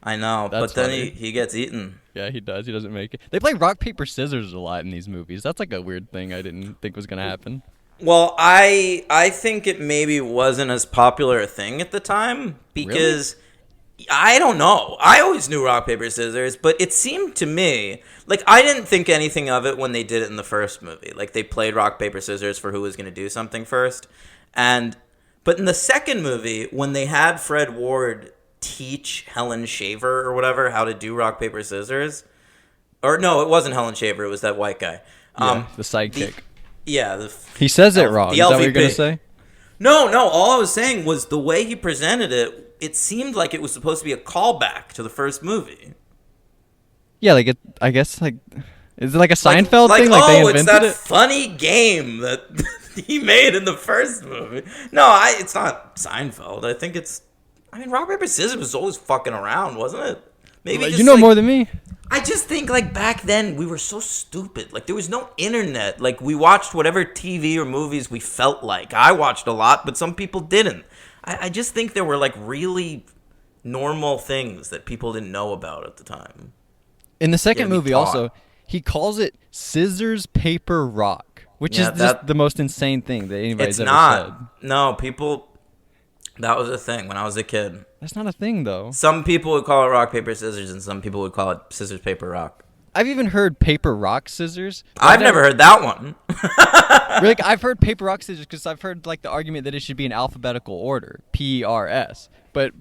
I know, That's but then funny. he gets eaten. Yeah, he does. He doesn't make it. They play rock, paper, scissors a lot in these movies. That's like a weird thing I didn't think was going to happen. Well, I think it maybe wasn't as popular a thing at the time because I don't know. I always knew rock, paper, scissors, but it seemed to me like I didn't think anything of it when they did it in the first movie. Like, they played rock, paper, scissors for who was going to do something first. But in the second movie, when they had Fred Ward teach Helen Shaver or whatever how to do rock, paper, scissors, or no, it wasn't Helen Shaver, it was that white guy. The sidekick. He says it wrong. Is that what you're going to LVP. say? No, all I was saying was the way he presented it, it seemed like it was supposed to be a callback to the first movie. Yeah, like I guess like is it like a Seinfeld thing? Like they invented it's that it? funny game that he made in the first movie. No, it's not Seinfeld. I think rock, paper, scissors was always fucking around, wasn't it? Maybe You know more than me. I just think, like, back then, we were so stupid. Like, there was no internet. Like, we watched whatever TV or movies we felt like. I watched a lot, but some people didn't. I just think there were, like, really normal things that people didn't know about at the time. In the second Yeah, be movie taught. also, he calls it scissors, paper, rock, which Yeah, is just the most insane thing that anybody's It's ever not. said. No, people... That was a thing when I was a kid. That's not a thing, though. Some people would call it rock, paper, scissors, and some people would call it scissors, paper, rock. I've even heard paper, rock, scissors. I've never heard that one. Really, I've heard paper, rock, scissors because I've heard like the argument that it should be in alphabetical order, PRS. But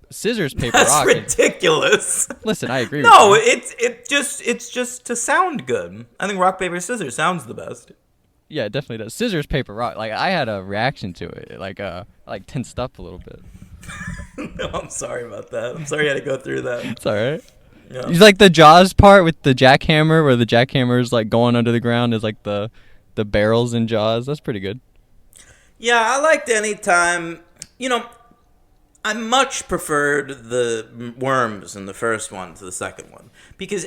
scissors, paper, That's rock. ridiculous. Listen, I agree. No, with you. it's just to sound good. I think rock, paper, scissors sounds the best. Yeah, it definitely does. Scissors, paper, rock. Like I had a reaction to it. Like tensed up a little bit. No, I'm sorry about that. I'm sorry you had to go through that. It's all right. Yeah. It's like the Jaws part with the jackhammer, where the jackhammer is like going under the ground, is like the barrels in Jaws. That's pretty good. Yeah, I liked any time. I much preferred the worms in the first one to the second one because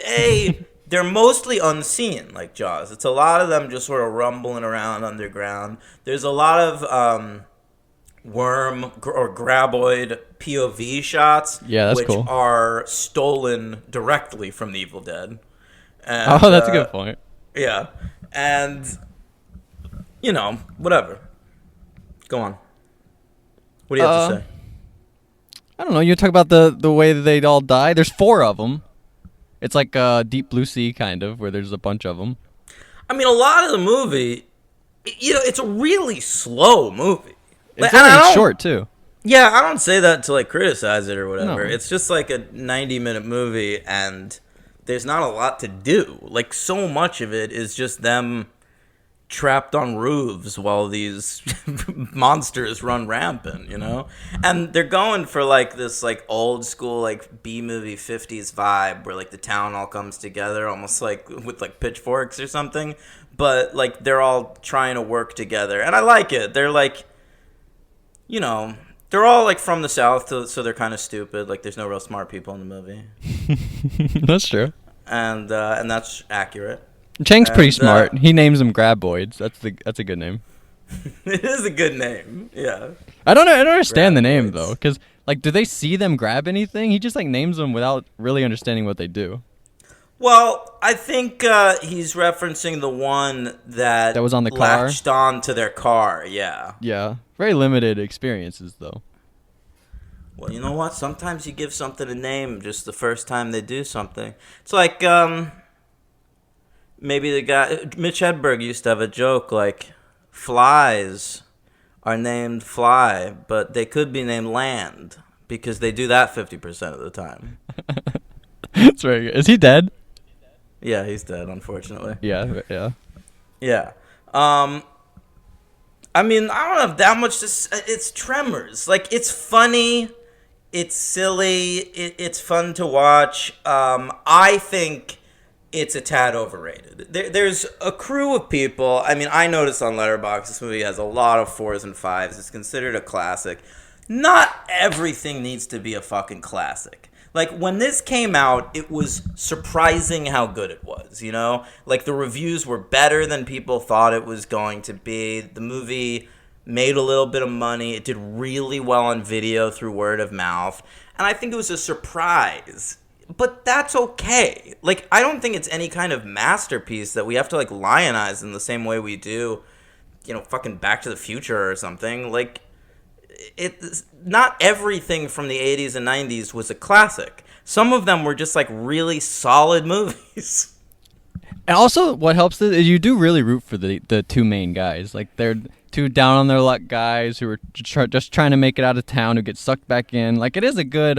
they're mostly unseen, like Jaws. It's a lot of them just sort of rumbling around underground. There's a lot of worm or graboid POV shots, which cool. are stolen directly from The Evil Dead. And, that's a good point. Yeah, and whatever. Go on. What do you have to say? I don't know. You talk about the way that they'd all die. There's 4 of them. It's like Deep Blue Sea, kind of, where there's a bunch of them. I mean, a lot of the movie, it's a really slow movie. It's very short, too. Yeah, I don't say that to, like, criticize it or whatever. No. It's just, like, a 90-minute movie, and there's not a lot to do. Like, so much of it is just them trapped on roofs while these monsters run rampant, you know? And they're going for like this like old school like B-movie 50s vibe where like the town all comes together almost like with like pitchforks or something, but like they're all trying to work together. And I like it. They're like, you know, they're all like from the South, so they're kind of stupid. Like there's no real smart people in the movie. That's true. And that's accurate. Chang's pretty smart. He names them graboids. That's a good name. It is a good name. Yeah. I don't understand the name Graboids. though, because like, do they see them grab anything? He just like names them without really understanding what they do. Well, I think he's referencing the one that was on the car? latched on to their car. Yeah. Yeah, very limited experiences though. Well, you know what? Sometimes you give something a name just the first time they do something. It's like maybe the guy Mitch Hedberg used to have a joke like flies are named Fly, but they could be named Land because they do that 50% of the time. That's very good. Is he dead? Yeah, he's dead, unfortunately. Yeah. Yeah. I mean, I don't have that much to say. It's Tremors. Like, it's funny. It's silly. It's fun to watch. I think it's a tad overrated. There's a crew of people. I mean, I noticed on Letterboxd this movie has a lot of 4s and 5s. It's considered a classic. Not everything needs to be a fucking classic. Like, when this came out, it was surprising how good it was, you know? Like, the reviews were better than people thought it was going to be. The movie made a little bit of money. It did really well on video through word of mouth. And I think it was a surprise. But that's okay. Like, I don't think it's any kind of masterpiece that we have to, like, lionize in the same way we do, you know, fucking Back to the Future or something. Like, it's not everything from the 80s and 90s was a classic. Some of them were just like really solid movies. And also, what helps is you do really root for the two main guys. Like, they're two down on their luck guys who are just trying to make it out of town, who get sucked back in. Like, it is a good,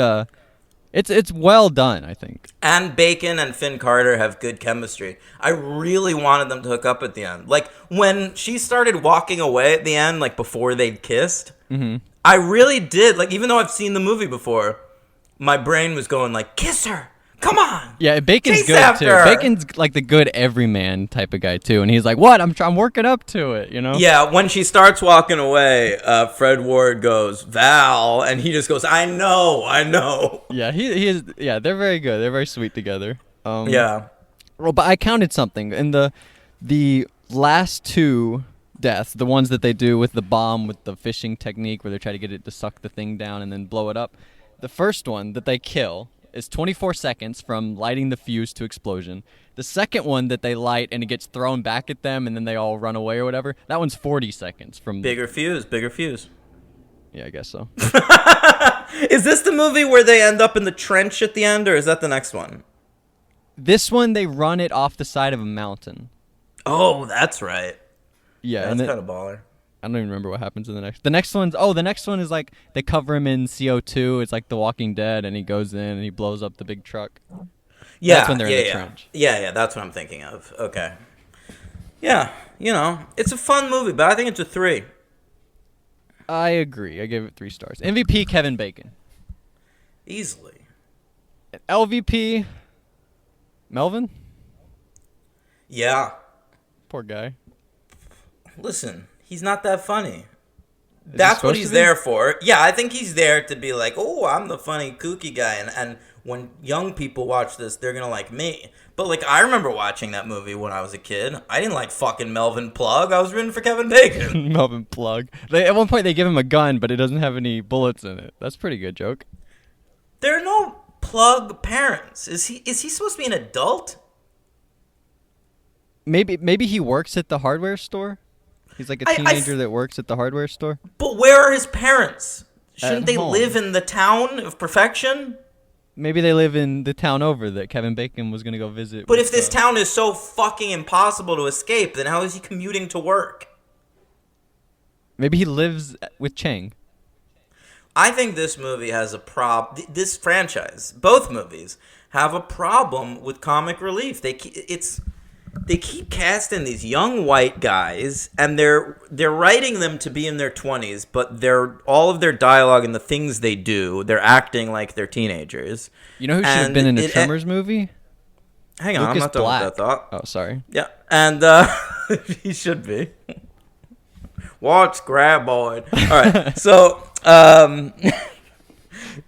it's well done, I think. And Bacon and Finn Carter have good chemistry. I really wanted them to hook up at the end. Like, when she started walking away at the end, like before they'd kissed, I really did. Like, even though I've seen the movie before, my brain was going like, kiss her. Come on. Yeah, Bacon's Chase good after too. her. Bacon's like the good everyman type of guy too, and he's like, "What? I'm working up to it," you know? Yeah, when she starts walking away, Fred Ward goes, Val, and he just goes, I know. Yeah, he is. Yeah, they're very good. They're very sweet together. Yeah. Well, but I counted something in the last two deaths, the ones that they do with the bomb with the fishing technique, where they try to get it to suck the thing down and then blow it up. The first one that they kill is 24 seconds from lighting the fuse to explosion. The second one that they light and it gets thrown back at them and then they all run away or whatever, that one's 40 seconds from... Bigger fuse. Yeah, I guess so. Is this the movie where they end up in the trench at the end, or is that the next one? This one, they run it off the side of a mountain. Oh, that's right. Yeah, That's and kind of baller. I don't even remember what happens in the next. The next one is like they cover him in CO2. It's like The Walking Dead, and he goes in and he blows up the big truck. Yeah, That's when they're in the trench. Yeah, that's what I'm thinking of. Okay. Yeah, you know, it's a fun movie, but I think it's a 3. I agree. I gave it 3 stars. MVP Kevin Bacon. Easily. LVP Melvin. Yeah. Poor guy. Listen, he's not that funny. Is he That's what supposed he's to be? there for. Yeah, I think he's there to be like, oh, I'm the funny, kooky guy. And when young people watch this, they're going to like me. But, like, I remember watching that movie when I was a kid. I didn't like fucking Melvin Plug. I was rooting for Kevin Bacon. Melvin Plug. At one point, they give him a gun, but it doesn't have any bullets in it. That's a pretty good joke. There are no Plug parents. Is he supposed to be an adult? Maybe he works at the hardware store. He's like a teenager that works at the hardware store. But where are his parents? Shouldn't At they home. live in the town of perfection? Maybe they live in the town over that Kevin Bacon was going to go visit. But with, if this town is so fucking impossible to escape, then how is he commuting to work? Maybe he lives with Chang. I think this movie has a this franchise, both movies, have a problem with comic relief. they keep casting these young white guys, and they're writing them to be in their 20s, but all of their dialogue and the things they do, they're acting like they're teenagers. You know who should have been in a Tremors movie? Hang on, Lucas I'm not done Black. with that thought. Oh, sorry. Yeah, and he should be. Watch Graboid. All right, so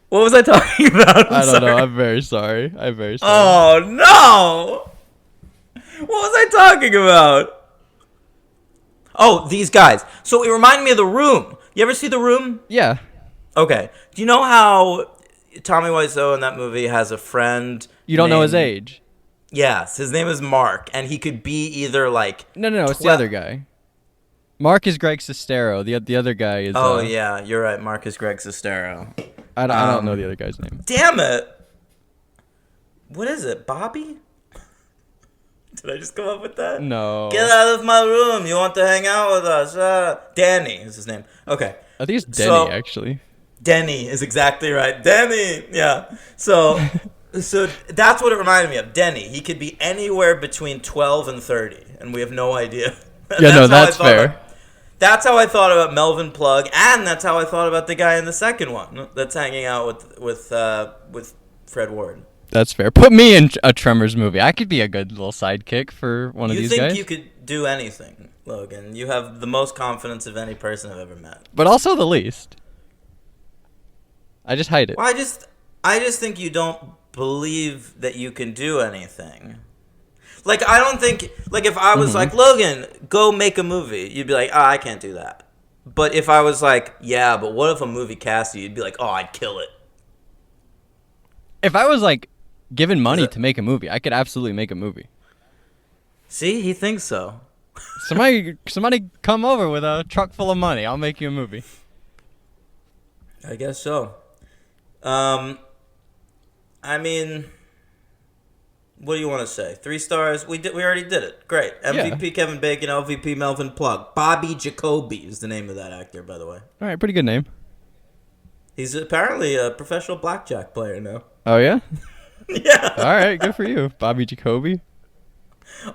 what was I talking about? I don't know. I'm very sorry. Oh no! What was I talking about? Oh, these guys. So it reminded me of The Room. You ever see The Room? Yeah. Okay. Do you know how Tommy Wiseau in that movie has a friend? You don't know his age. Yes, his name is Mark, and he could be either like No, it's the other guy. Mark is Greg Sestero. The other guy is. Oh yeah, you're right. Mark is Greg Sestero. I don't know the other guy's name. Damn it! What is it, Bobby? Did I just come up with that? No. Get out of my room! You want to hang out with us? Danny is his name. Okay. I think it's Denny actually. Denny is exactly right. Denny, yeah. So that's what it reminded me of. Denny. He could be anywhere between 12 and 30, and we have no idea. Yeah, that's fair. That's how I thought about Melvin Plug, and that's how I thought about the guy in the second one that's hanging out with Fred Ward. That's fair. Put me in a Tremors movie. I could be a good little sidekick for one of these guys. You think you could do anything, Logan? You have the most confidence of any person I've ever met. But also the least. I just hide it. Well, I just think you don't believe that you can do anything. Like, I don't think, like, if I was like, Logan, go make a movie, you'd be like, I can't do that. But if I was like, yeah, but what if a movie cast you, you'd be like, oh, I'd kill it. If I was, like, given money to make a movie, I could absolutely make a movie. See, he thinks so. Somebody come over with a truck full of money. I'll make you a movie. I guess so. I mean, what do you want to say? 3 stars? We already did it. Great. MVP Kevin Bacon, LVP Melvin Plug. Bobby Jacoby is the name of that actor, by the way. All right, pretty good name. He's apparently a professional blackjack player now. Oh, yeah? Yeah. All right, good for you, Bobby Jacoby.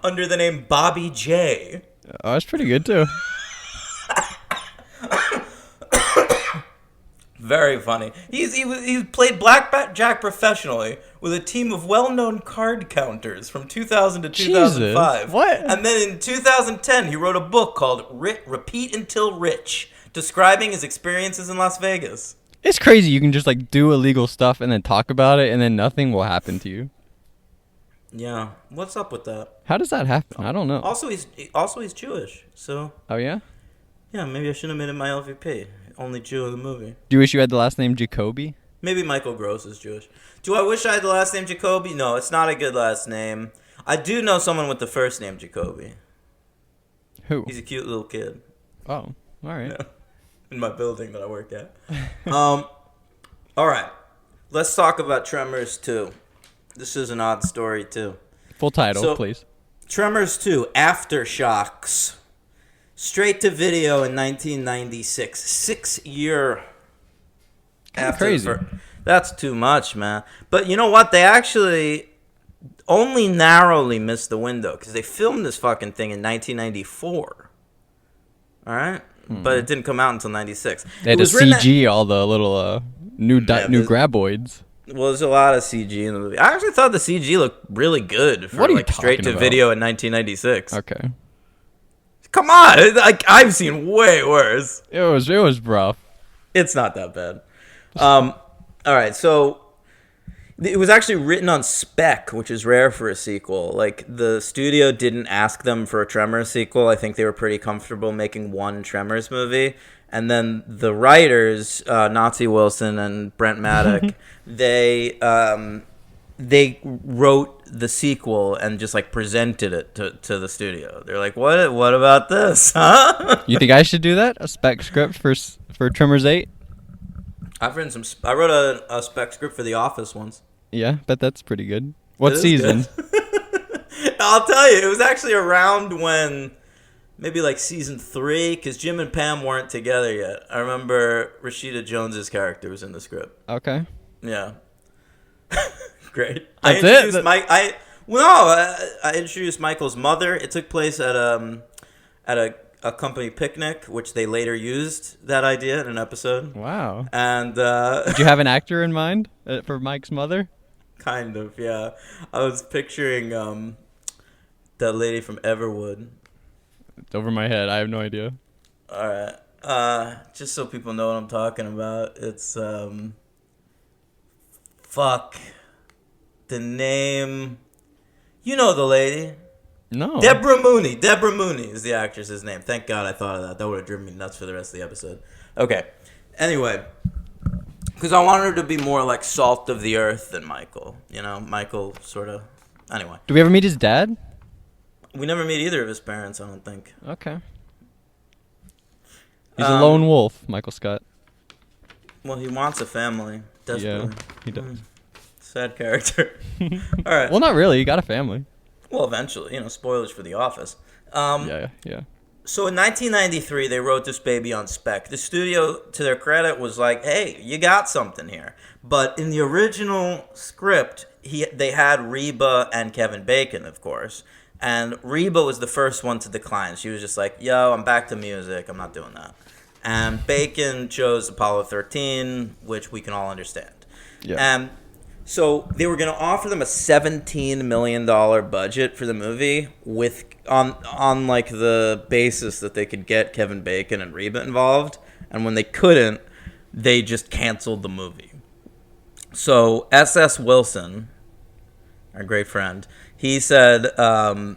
Under the name Bobby J. Oh, that's pretty good, too. Very funny. He's played blackjack professionally with a team of well-known card counters from 2000 to 2005. Jesus, what? And then in 2010, he wrote a book called Repeat Until Rich, describing his experiences in Las Vegas. It's crazy. You can just, like, do illegal stuff and then talk about it, and then nothing will happen to you. Yeah. What's up with that? How does that happen? I don't know. Also, he's Jewish, so... Oh, yeah? Yeah, maybe I shouldn't have made him my LVP. Only Jew in the movie. Do you wish you had the last name Jacoby? Maybe Michael Gross is Jewish. Do I wish I had the last name Jacoby? No, it's not a good last name. I do know someone with the first name Jacoby. Who? He's a cute little kid. Oh, all right. Yeah. In my building that I work at. All right. Let's talk about Tremors 2. This is an odd story, too. Full title, please. Tremors 2, Aftershocks. Straight to video in 1996. 6 year after. Crazy. That's too much, man. But you know what? They actually only narrowly missed the window because they filmed this fucking thing in 1994. All right? But it didn't come out until 96. They had to CG all the little new graboids. Well, there's a lot of CG in the movie. I actually thought the CG looked really good for like straight to video in 1996. Okay. Come on, like I've seen way worse. It was rough. It's not that bad. All right, so it was actually written on spec, which is rare for a sequel. Like the studio didn't ask them for a Tremors sequel. I think they were pretty comfortable making one Tremors movie. And then the writers, Nazi Wilson and Brent Maddock, they wrote the sequel and just like presented it to the studio. They're like, what about this, huh? You think I should do that? A spec script for Tremors 8? I've written some. I wrote a spec script for The Office once. Yeah, bet that's pretty good. What season? I'll tell you, it was actually around when maybe like season 3, because Jim and Pam weren't together yet. I remember Rashida Jones's character was in the script. Okay. Yeah. Great. That's it. Well, no, I introduced Michael's mother. It took place at a company picnic, which they later used that idea in an episode. Wow. And Did you have an actor in mind for Mike's mother? kind of, yeah. I was picturing that lady from Everwood. It's over my head. I have no idea. All right. Just so people know what I'm talking about, it's fuck the name. You know the lady. No. Deborah Mooney. Deborah Mooney is the actress's name. Thank God I thought of that. That would have driven me nuts for the rest of the episode. Okay. Anyway, because I wanted her to be more like salt of the earth than Michael. You know, Michael sort of. Anyway, Do we ever meet his dad? we never meet either of his parents. I don't think. Okay. He's a lone wolf, Michael Scott. Well, he wants a family desperately. Yeah, he does. Sad character. All right. Well, not really. He got a family. Well, eventually, spoilers for The Office. Yeah. So in 1993, they wrote this baby on spec. The studio, to their credit, was like, "Hey, you got something here." But in the original script, they had Reba and Kevin Bacon, of course. And Reba was the first one to decline. She was just like, "Yo, I'm back to music. I'm not doing that." And Bacon chose Apollo 13, which we can all understand. Yeah. And so they were going to offer them a $17 million budget for the movie with on like the basis that they could get Kevin Bacon and Reba involved. And when they couldn't, they just canceled the movie. So S.S. Wilson, our great friend, he said, I'll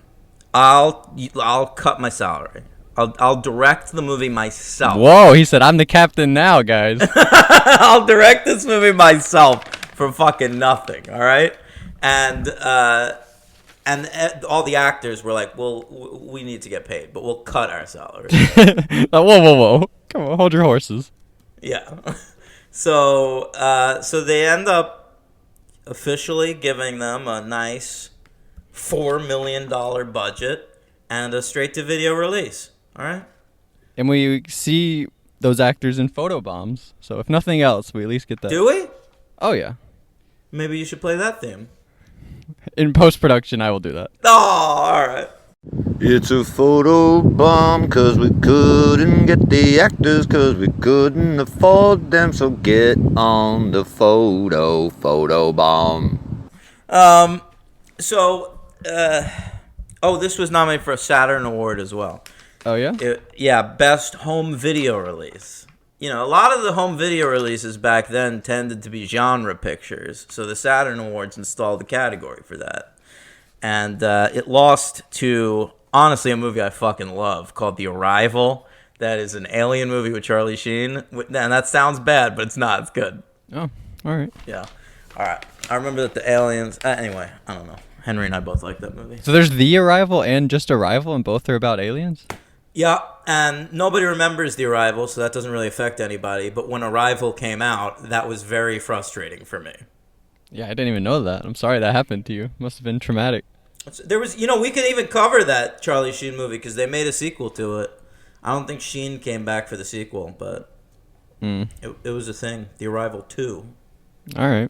cut my salary. I'll direct the movie myself. Whoa, he said, I'm the captain now, guys. I'll direct this movie myself for fucking nothing, all right? And all the actors were like, well, we need to get paid, but we'll cut our salary. Whoa. Come on, hold your horses. Yeah. So they end up officially giving them a nice $4 million budget and a straight-to-video release, all right? And we see those actors in photo bombs, so if nothing else, we at least get that. Do we? Oh, yeah. Maybe you should play that theme. In post-production, I will do that. Oh, all right. It's a photo bomb, cause we couldn't get the actors, cause we couldn't afford them, so get on the photo bomb. This was nominated for a Saturn Award as well. Oh, yeah? Best home video release. A lot of the home video releases back then tended to be genre pictures, so the Saturn Awards installed the category for that. And it lost to, honestly, a movie I fucking love called The Arrival. That is an alien movie with Charlie Sheen. And that sounds bad, but it's not. It's good. Oh, all right. Yeah. All right. I remember that the aliens... anyway, I don't know. Henry and I both like that movie. So there's The Arrival and Just Arrival, and both are about aliens? Yeah, and nobody remembers The Arrival, so that doesn't really affect anybody. But when Arrival came out, that was very frustrating for me. Yeah, I didn't even know that. I'm sorry that happened to you. Must have been traumatic. There was, we could even cover that Charlie Sheen movie because they made a sequel to it. I don't think Sheen came back for the sequel, but it was a thing. The Arrival 2. All right.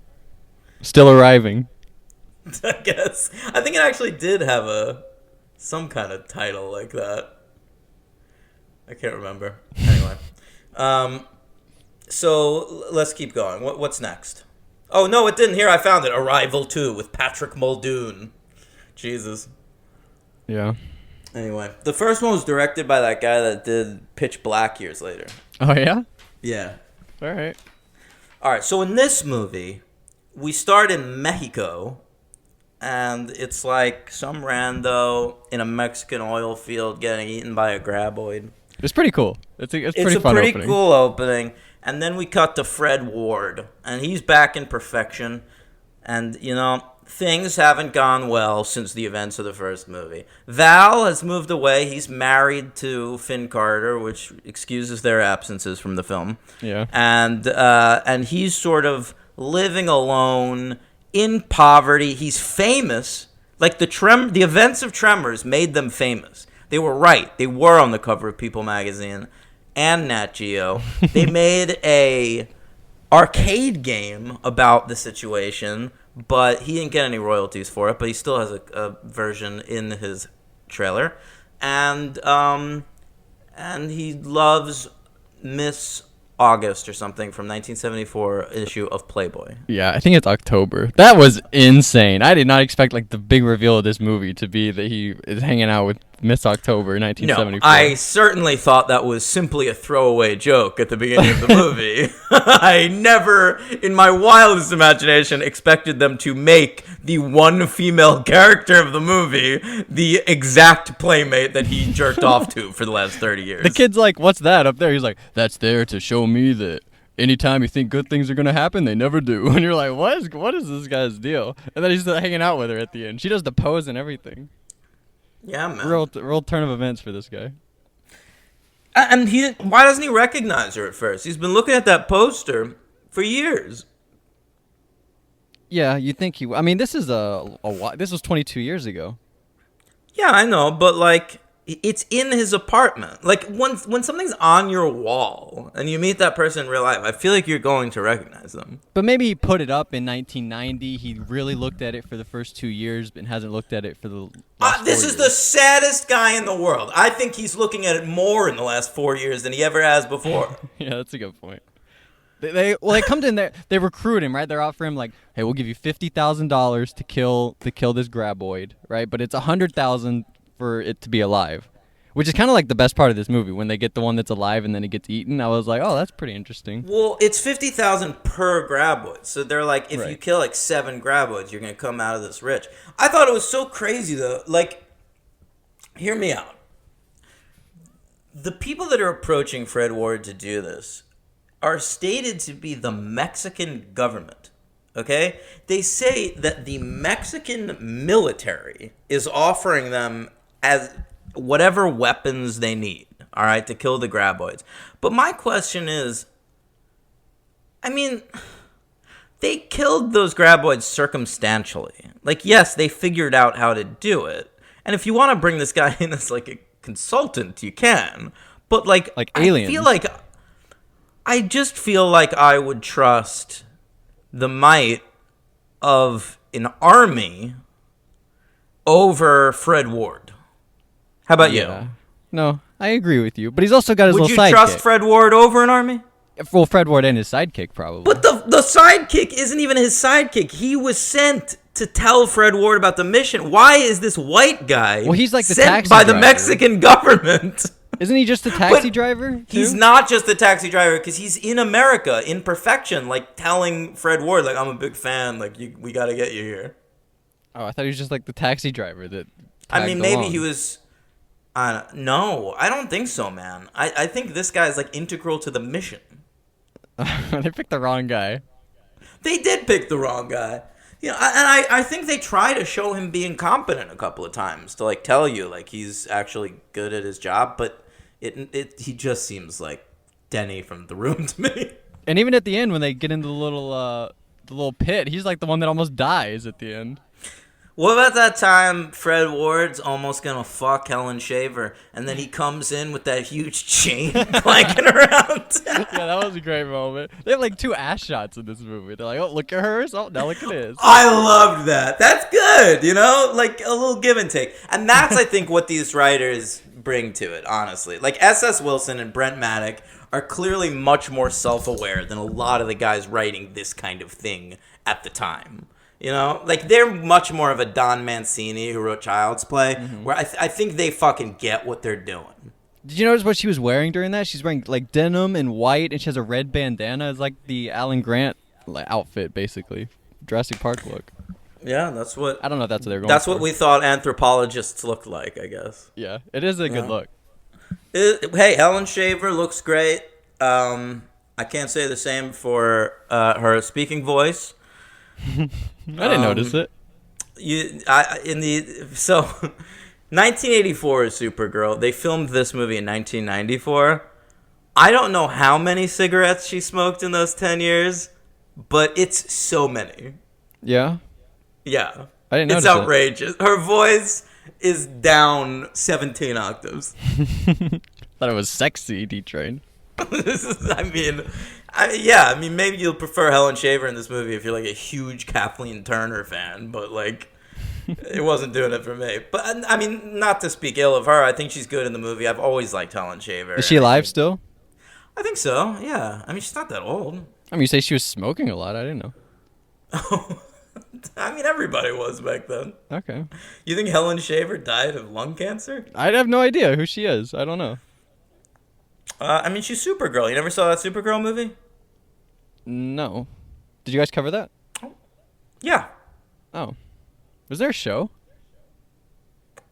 Still arriving. I guess. I think it actually did have some kind of title like that. I can't remember. Anyway. So let's keep going. What's next? Oh, no, it didn't. Here, I found it. Arrival 2 with Patrick Muldoon. Jesus. Yeah. Anyway, the first one was directed by that guy that did Pitch Black years later. Oh, yeah? Yeah. All right. All right, so in this movie, we start in Mexico, and it's like some rando in a Mexican oil field getting eaten by a graboid. It's pretty cool. It's a pretty fun pretty opening. cool opening. And then we cut to Fred Ward, and he's back in perfection. And, things haven't gone well since the events of the first movie. Val has moved away. He's married to Finn Carter, which excuses their absences from the film. Yeah. And he's sort of living alone in poverty. He's famous. Like the events of Tremors made them famous. They were right. They were on the cover of People magazine and Nat Geo. They made a arcade game about the situation, but he didn't get any royalties for it. But he still has a version in his trailer, and he loves Miss August or something from 1974 issue of Playboy. Yeah, I think it's October. That was insane. I did not expect like the big reveal of this movie to be that he is hanging out with Miss October in 1974. No, I certainly thought that was simply a throwaway joke at the beginning of the movie. I never, in my wildest imagination, expected them to make the one female character of the movie the exact playmate that he jerked off to for the last 30 years. The kid's like, "What's that up there?" He's like, "That's there to show me that anytime you think good things are gonna happen, they never do." And you're like, what is this guy's deal? And then he's hanging out with her at the end. She does the pose and everything. Yeah, man. Real turn of events for this guy. And why doesn't he recognize her at first? He's been looking at that poster for years. Yeah, you think he? I mean, this is this was 22 years ago. Yeah, I know, but like, it's in his apartment. Like, when something's on your wall and you meet that person in real life, I feel like you're going to recognize them. But maybe he put it up in 1990. He really looked at it for the first 2 years, but hasn't looked at it for the last This 4 is years. the saddest guy in the world. I think he's looking at it more in the last 4 years than he ever has before. Yeah, that's a good point. They come to him there. They recruit him, right? They're offering him like, "Hey, we'll give you $50,000 to kill this graboid, right? But it's $100,000 for it to be alive," which is kind of like the best part of this movie when they get the one that's alive and then it gets eaten. I was like, "Oh, that's pretty interesting." Well, it's 50,000 per graboid. So they're like, if you Right. kill like 7 graboids, you're going to come out of this rich. I thought it was so crazy though. Like, hear me out. The people that are approaching Fred Ward to do this are stated to be the Mexican government. Okay? They say that the Mexican military is offering them as whatever weapons they need, all right, to kill the graboids. But my question is, I mean, they killed those graboids circumstantially. Like, yes, they figured out how to do it. And if you want to bring this guy in as like a consultant, you can. But like aliens. I just feel like I would trust the might of an army over Fred Ward. How about you? No, I agree with you. But he's also got his Would you little sidekick. trust Fred Ward over an army? Well, Fred Ward and his sidekick probably. But the sidekick isn't even his sidekick. He was sent to tell Fred Ward about the mission. Why is this white guy He's like the sent taxi by the driver. Mexican government? Isn't he just a taxi driver? He's too? not just the taxi driver because he's in America in perfection, like telling Fred Ward, like, I'm a big fan, like we got to get you here. Oh, I thought he was just like the taxi driver that. I mean, tagged maybe along. he was. No, I don't think so, man. I think this guy is like integral to the mission. They picked the wrong guy. They did pick the wrong guy. You know, and I think they try to show him being competent a couple of times to like tell you like he's actually good at his job, but he just seems like Denny from The Room to me. And even at the end when they get into the little pit, he's like the one that almost dies at the end. What about that time Fred Ward's almost gonna fuck Helen Shaver, and then he comes in with that huge chain clanking around? Yeah, that was a great moment. They have like 2 ass shots in this movie. They're like, "Oh, look at hers. Oh, now look at his." I loved that. That's good, you know? Like a little give and take. And that's, I think, what these writers bring to it, honestly. Like S.S. Wilson and Brent Maddock are clearly much more self-aware than a lot of the guys writing this kind of thing at the time. You know, like they're much more of a Don Mancini who wrote Child's Play, where I think they fucking get what they're doing. Did you notice what she was wearing during that? She's wearing like denim and white, and she has a red bandana. It's like the Alan Grant outfit, basically. Jurassic Park look. Yeah, that's what. I don't know if that's what they're going That's for. what we thought anthropologists looked like, I guess. Yeah, it is a good look. Hey, Helen Shaver looks great. I can't say the same for her speaking voice. I didn't notice it. 1984 is Supergirl. They filmed this movie in 1994. I don't know how many cigarettes she smoked in those 10 years, but it's so many. Yeah, Yeah. I didn't notice It's outrageous. Her voice is down 17 octaves. Thought it was sexy, D-Train. I mean, maybe you'll prefer Helen Shaver in this movie if you're like a huge Kathleen Turner fan, but like, it wasn't doing it for me. But I mean, not to speak ill of her, I think she's good in the movie. I've always liked Helen Shaver. Is she alive still? I think so. Yeah. I mean, she's not that old. I mean, you say she was smoking a lot. I didn't know. I mean, everybody was back then. Okay. You think Helen Shaver died of lung cancer? I have no idea who she is. I don't know. I mean, she's Supergirl. You never saw that Supergirl movie? No. Did you guys cover that? Yeah. Oh. Was there a show?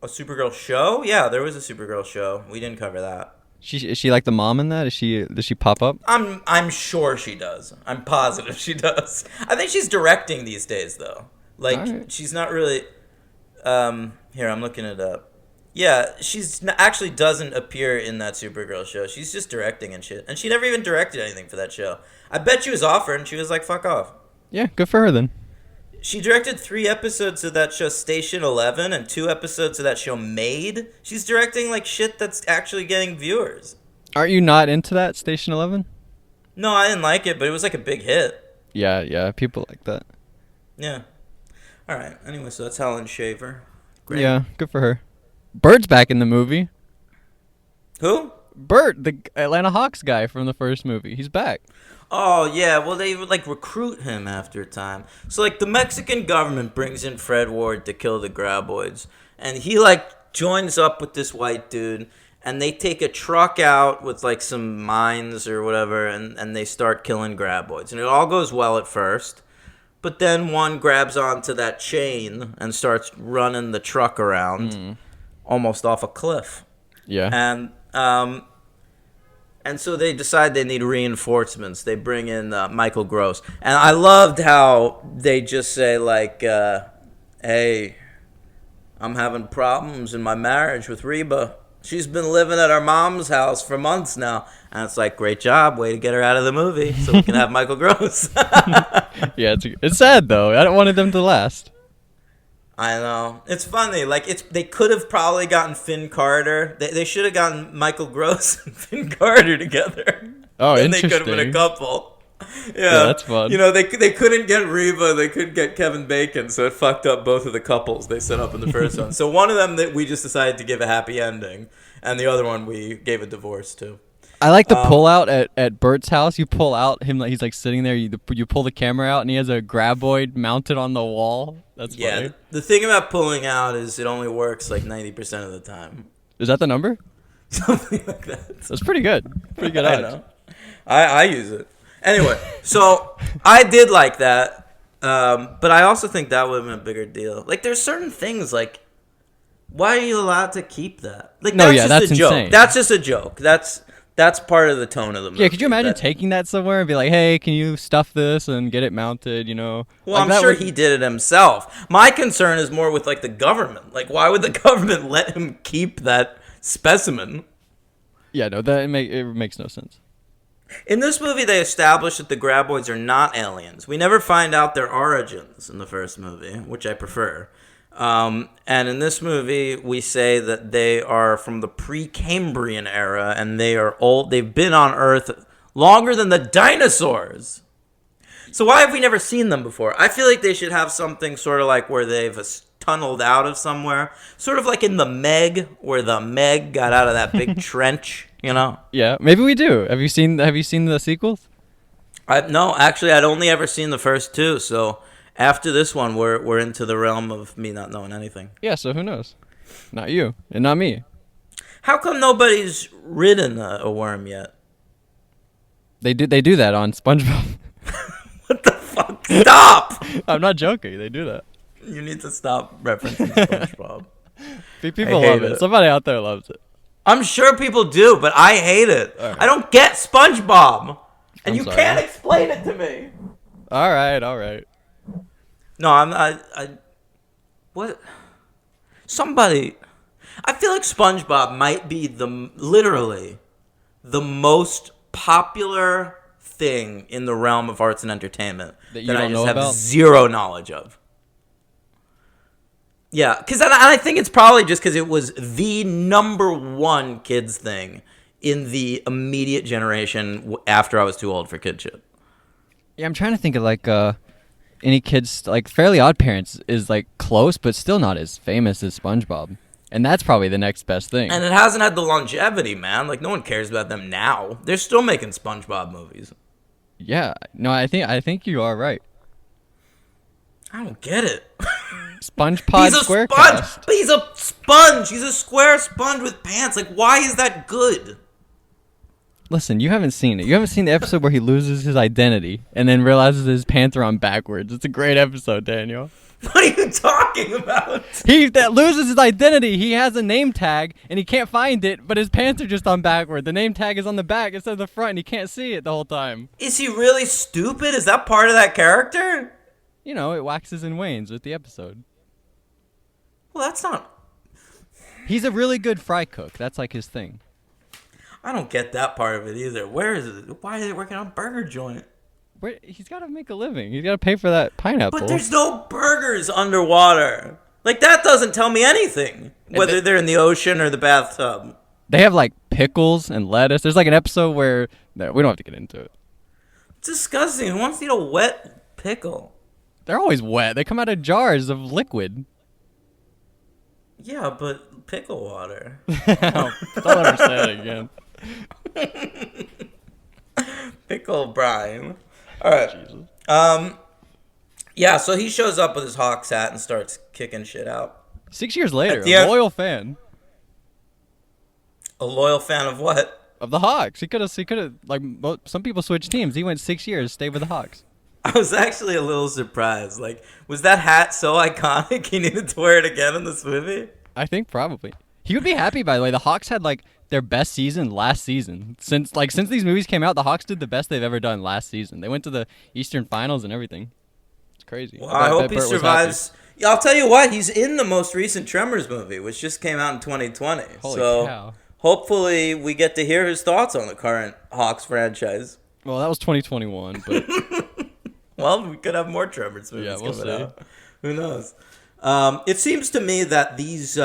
A Supergirl show? Yeah, there was a Supergirl show. We didn't cover that. Is she like the mom in that? Does she pop up? I'm sure she does. I'm positive she does. I think she's directing these days though. Like Alright. she's not really. Here I'm looking it up. Yeah, actually doesn't appear in that Supergirl show. She's just directing and shit. And she never even directed anything for that show. I bet she was offered and she was like, "Fuck off." Yeah, good for her then. She directed 3 episodes of that show Station 11 and 2 episodes of that show Made. She's directing like shit that's actually getting viewers. Aren't you not into that Station 11? No, I didn't like it, but it was like a big hit. Yeah, people like that. Yeah. All right. Anyway, so that's Helen Shaver. Great. Yeah, good for her. Bird's back in the movie. Who? Bird, the Atlanta Hawks guy from the first movie. He's back. Oh, yeah. Well, they would, like, recruit him after a time. So, like, the Mexican government brings in Fred Ward to kill the graboids. And he, like, joins up with this white dude. And they take a truck out with, like, some mines or whatever. And they start killing graboids. And it all goes well at first. But then one grabs onto that chain and starts running the truck around almost off a cliff. Yeah. And so they decide they need reinforcements. They bring in Michael Gross. And I loved how they just say, like, hey, I'm having problems in my marriage with Reba. She's been living at our mom's house for months now. And it's like, great job. Way to get her out of the movie so we can have Michael Gross. Yeah, it's sad, though. I don't want them to last. I know. It's funny. Like, they could have probably gotten Finn Carter. They should have gotten Michael Gross and Finn Carter together. Oh, and interesting. they could have been a couple. Yeah, that's fun. You know, they couldn't get Reba. They couldn't get Kevin Bacon, so it fucked up both of the couples they set up in the first one. So one of them that we just decided to give a happy ending, and the other one we gave a divorce to. I like the pull out at Bert's house. You pull out him, like he's like sitting there. You pull the camera out, and he has a graboid mounted on the wall. That's funny. Yeah. The thing about pulling out is it only works like 90% of the time. Is that the number? Something like that. That's pretty good. Pretty good I odds. know. I use it. Anyway, so I did like that, but I also think that would have been a bigger deal. Like, there's certain things, like, why are you allowed to keep that? Like, No, that's yeah, just that's a joke. insane. That's just a joke. That's part of the tone of the movie. Yeah, could you imagine That- taking that somewhere and be like, hey, can you stuff this and get it mounted, you know? Well, Like, I'm that sure would- he did it himself. My concern is more with, like, the government. Like, why would the government let him keep that specimen? Yeah, no, it makes no sense. In this movie, they established that the graboids are not aliens. We never find out their origins in the first movie, which I prefer. And in this movie, we say that they are from the Precambrian era, and they are old. They've been on Earth longer than the dinosaurs. So why have we never seen them before? I feel like they should have something sort of like where they've tunneled out of somewhere, sort of like in the Meg, where the Meg got out of that big trench. You know? Yeah, maybe we do. Have you seen the sequels? No, actually, I'd only ever seen the first 2, so after this one, we're into the realm of me not knowing anything. Yeah, so who knows? Not you and not me. How come nobody's ridden a worm yet? They do that on SpongeBob. What the fuck? Stop! I'm not joking. They do that. You need to stop referencing SpongeBob. People hate love it. it. Somebody out there loves it. I'm sure people do, but I hate it. All right. I don't get SpongeBob, and I'm you sorry. can't explain it to me. All right. No, I what? Somebody, I feel like SpongeBob might be literally the most popular thing in the realm of arts and entertainment That you I don't just know have about? zero knowledge of. Yeah, because I think it's probably just because it was the #1 kids thing in the immediate generation after I was too old for kid shit. Yeah, I'm trying to think of like any kids like Fairly Odd Parents is like close, but still not as famous as SpongeBob, and that's probably the next best thing. And it hasn't had the longevity, man. Like no one cares about them now. They're still making SpongeBob movies. Yeah, no, I think you are right. I don't get it. SpongePod He's a Squarecast. sponge. He's a sponge. He's a square sponge with pants. Like, why is that good? Listen, you haven't seen it. You haven't seen the episode where he loses his identity and then realizes his pants are on backwards. It's a great episode, Daniel. What are you talking about? He that loses his identity. He has a name tag and he can't find it, but his pants are just on backward. The name tag is on the back instead of the front, and he can't see it the whole time. Is he really stupid? Is that part of that character? You know, it waxes and wanes with the episode. Well, that's not... He's a really good fry cook. That's like his thing. I don't get that part of it either. Where is it? Why is he working on a burger joint? He's got to make a living. He's got to pay for that pineapple. But there's no burgers underwater. Like, that doesn't tell me anything. Whether they're in the ocean or the bathtub. They have, like, pickles and lettuce. There's, like, an episode where... No, we don't have to get into it. It's disgusting. Who wants to eat a wet pickle? They're always wet. They come out of jars of liquid. Yeah, but pickle water. Don't ever say it again. Pickle brine. All right. Jesus. Yeah, so he shows up with his Hawks hat and starts kicking shit out. 6 years later, a loyal fan. A loyal fan of what? Of the Hawks. He could have, like, some people switched teams. He went 6 years, stayed with the Hawks. I was actually a little surprised. Like, was that hat so iconic he needed to wear it again in this movie? I think probably. He would be happy, by the way. The Hawks had, like, their best season last season. Since these movies came out, the Hawks did the best they've ever done last season. They went to the Eastern Finals and everything. It's crazy. Well, I hope he survives. Yeah, I'll tell you what, he's in the most recent Tremors movie, which just came out in 2020. Holy cow. Hopefully we get to hear his thoughts on the current Hawks franchise. Well, that was 2021, but... Well, we could have more Tremors movies coming out. Who knows? It seems to me that these,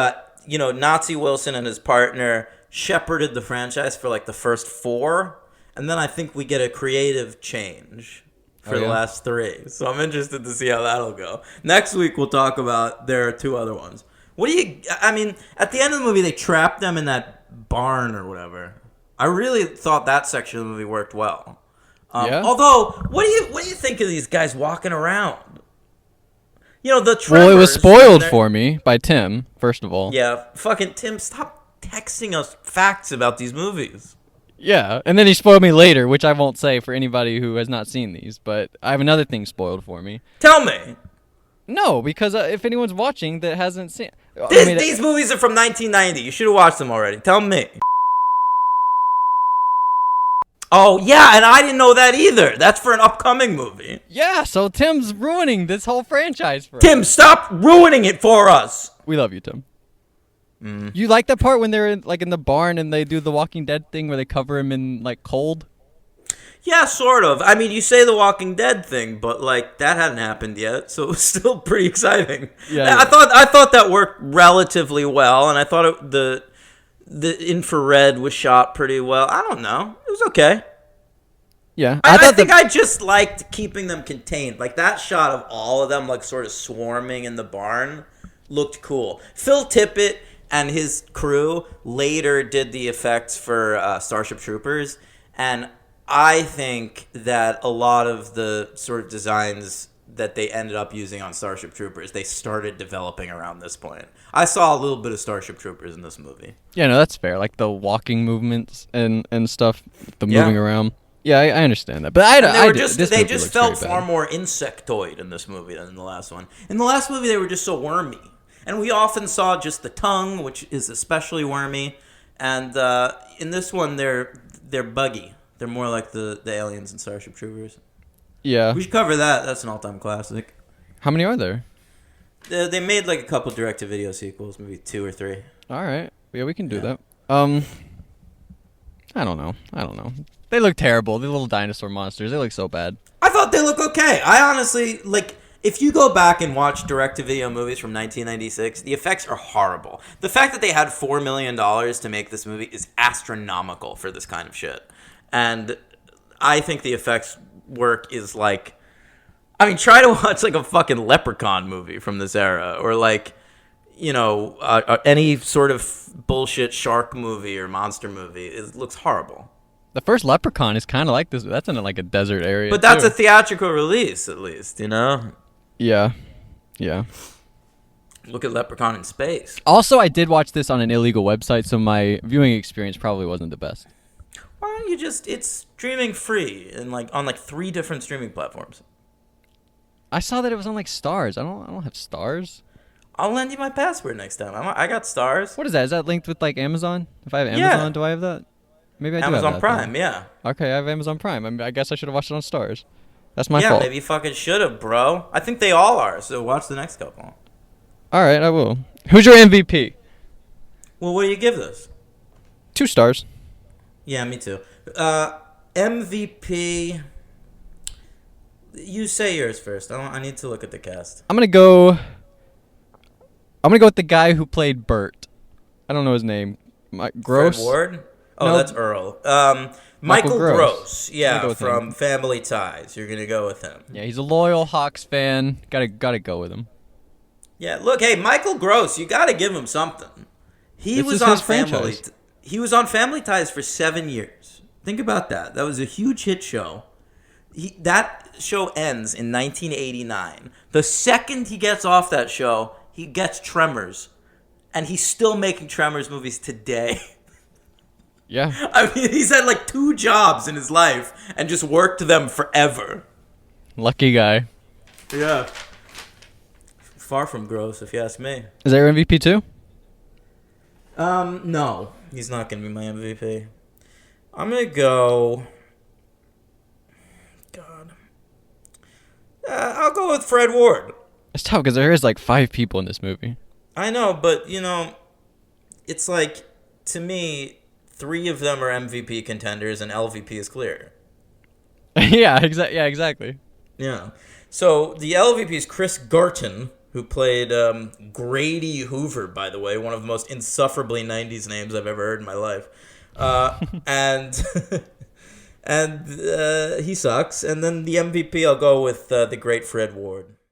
Nazi Wilson and his partner shepherded the franchise for like the first 4, and then I think we get a creative change for the last 3. So I'm interested to see how that'll go. Next week we'll talk about their 2 other ones. At the end of the movie they trapped them in that barn or whatever. I really thought that section of the movie worked well. Although, what do you think of these guys walking around? You know, the Tremors. Well, it was spoiled for me by Tim, first of all. Yeah, fucking Tim, stop texting us facts about these movies. Yeah, and then he spoiled me later, which I won't say for anybody who has not seen these, but I have another thing spoiled for me. Tell me. No, because if anyone's watching that hasn't seen... These movies are from 1990. You should have watched them already. Tell me. Oh, yeah, and I didn't know that either. That's for an upcoming movie. Yeah, so Tim's ruining this whole franchise for us. Tim, stop ruining it for us. We love you, Tim. You like that part when they're in the barn and they do the Walking Dead thing where they cover him in, like, cold? Yeah, sort of. I mean, you say the Walking Dead thing, but, like, that hadn't happened yet, so it was still pretty exciting. Yeah. I thought that worked relatively well, and I thought the infrared was shot pretty well. I don't know. It was okay. Yeah. I think I just liked keeping them contained. Like, that shot of all of them, like, sort of swarming in the barn looked cool. Phil Tippett and his crew later did the effects for Starship Troopers, and I think that a lot of the sort of designs that they ended up using on Starship Troopers, they started developing around this point. I saw a little bit of Starship Troopers in this movie. Yeah, no, that's fair. Like the walking movements and stuff, the moving around. Yeah, I understand that. But they just felt far more insectoid in this movie than in the last one. In the last movie, they were just so wormy. And we often saw just the tongue, which is especially wormy. And in this one, they're buggy. They're more like the aliens in Starship Troopers. Yeah. We should cover that. That's an all-time classic. How many are there? They made like a couple direct-to-video sequels, maybe 2 or 3. All right. Yeah, we can do that. I don't know. They look terrible. They're little dinosaur monsters. They look so bad. I thought they looked okay. I honestly, like, If you go back and watch direct-to-video movies from 1996, the effects are horrible. The fact that they had $4 million to make this movie is astronomical for this kind of shit. And I think the effects work is like... I mean, try to watch like a fucking Leprechaun movie from this era, or like, you know, any sort of bullshit shark movie or monster movie. It looks horrible. The first Leprechaun is kind of like this. That's in like a desert area. But that's too. a theatrical release, at least, you know? Yeah. Yeah. Look at Leprechaun in space. Also, I did watch this on an illegal website, so my viewing experience probably wasn't the best. Why don't you just... It's streaming free and like on like 3 different streaming platforms. I saw that it was on like Stars. I don't have Stars. I'll lend you my password next time. I got Stars. What is that? Is that linked with like Amazon? If I have Amazon, do I have that? Maybe I do Amazon have that, Prime, then. yeah. Okay, I have Amazon Prime. I mean, I guess I should have watched it on Stars. That's my yeah, fault. maybe you fucking should have, bro. I think they all are, so watch the next couple. All right, I will. Who's your MVP? Well, what do you give this? 2 stars. Yeah, me too. MVP... You say yours first. I need to look at the cast. I'm gonna go with the guy who played Bert. I don't know his name. Gross. Fred Ward? Oh, No. that's Earl. Michael Gross. Gross. I'm gonna Yeah, go with from him. Family Ties. You're gonna go with him. Yeah, he's a loyal Hawks fan. Gotta go with him. Yeah, look, hey, Michael Gross, you gotta give him something. He This was is on his Family. franchise. He was on Family Ties for 7 years. Think about that. That was a huge hit show. That show ends in 1989. The second he gets off that show, he gets Tremors, and he's still making Tremors movies today. Yeah. I mean, he's had like 2 jobs in his life and just worked them forever. Lucky guy. Yeah. Far from gross, if you ask me. Is that your MVP too? No. He's not going to be my MVP. I'm going to go... God. I'll go with Fred Ward. It's tough because there is like 5 people in this movie. I know, but, you know, it's like, to me, 3 of them are MVP contenders and LVP is clear. Yeah, exactly. Yeah. So the LVP is Chris Garton, who played Grady Hoover, by the way, one of the most insufferably 90s names I've ever heard in my life. And and he sucks. And then the MVP, I'll go with the great Fred Ward.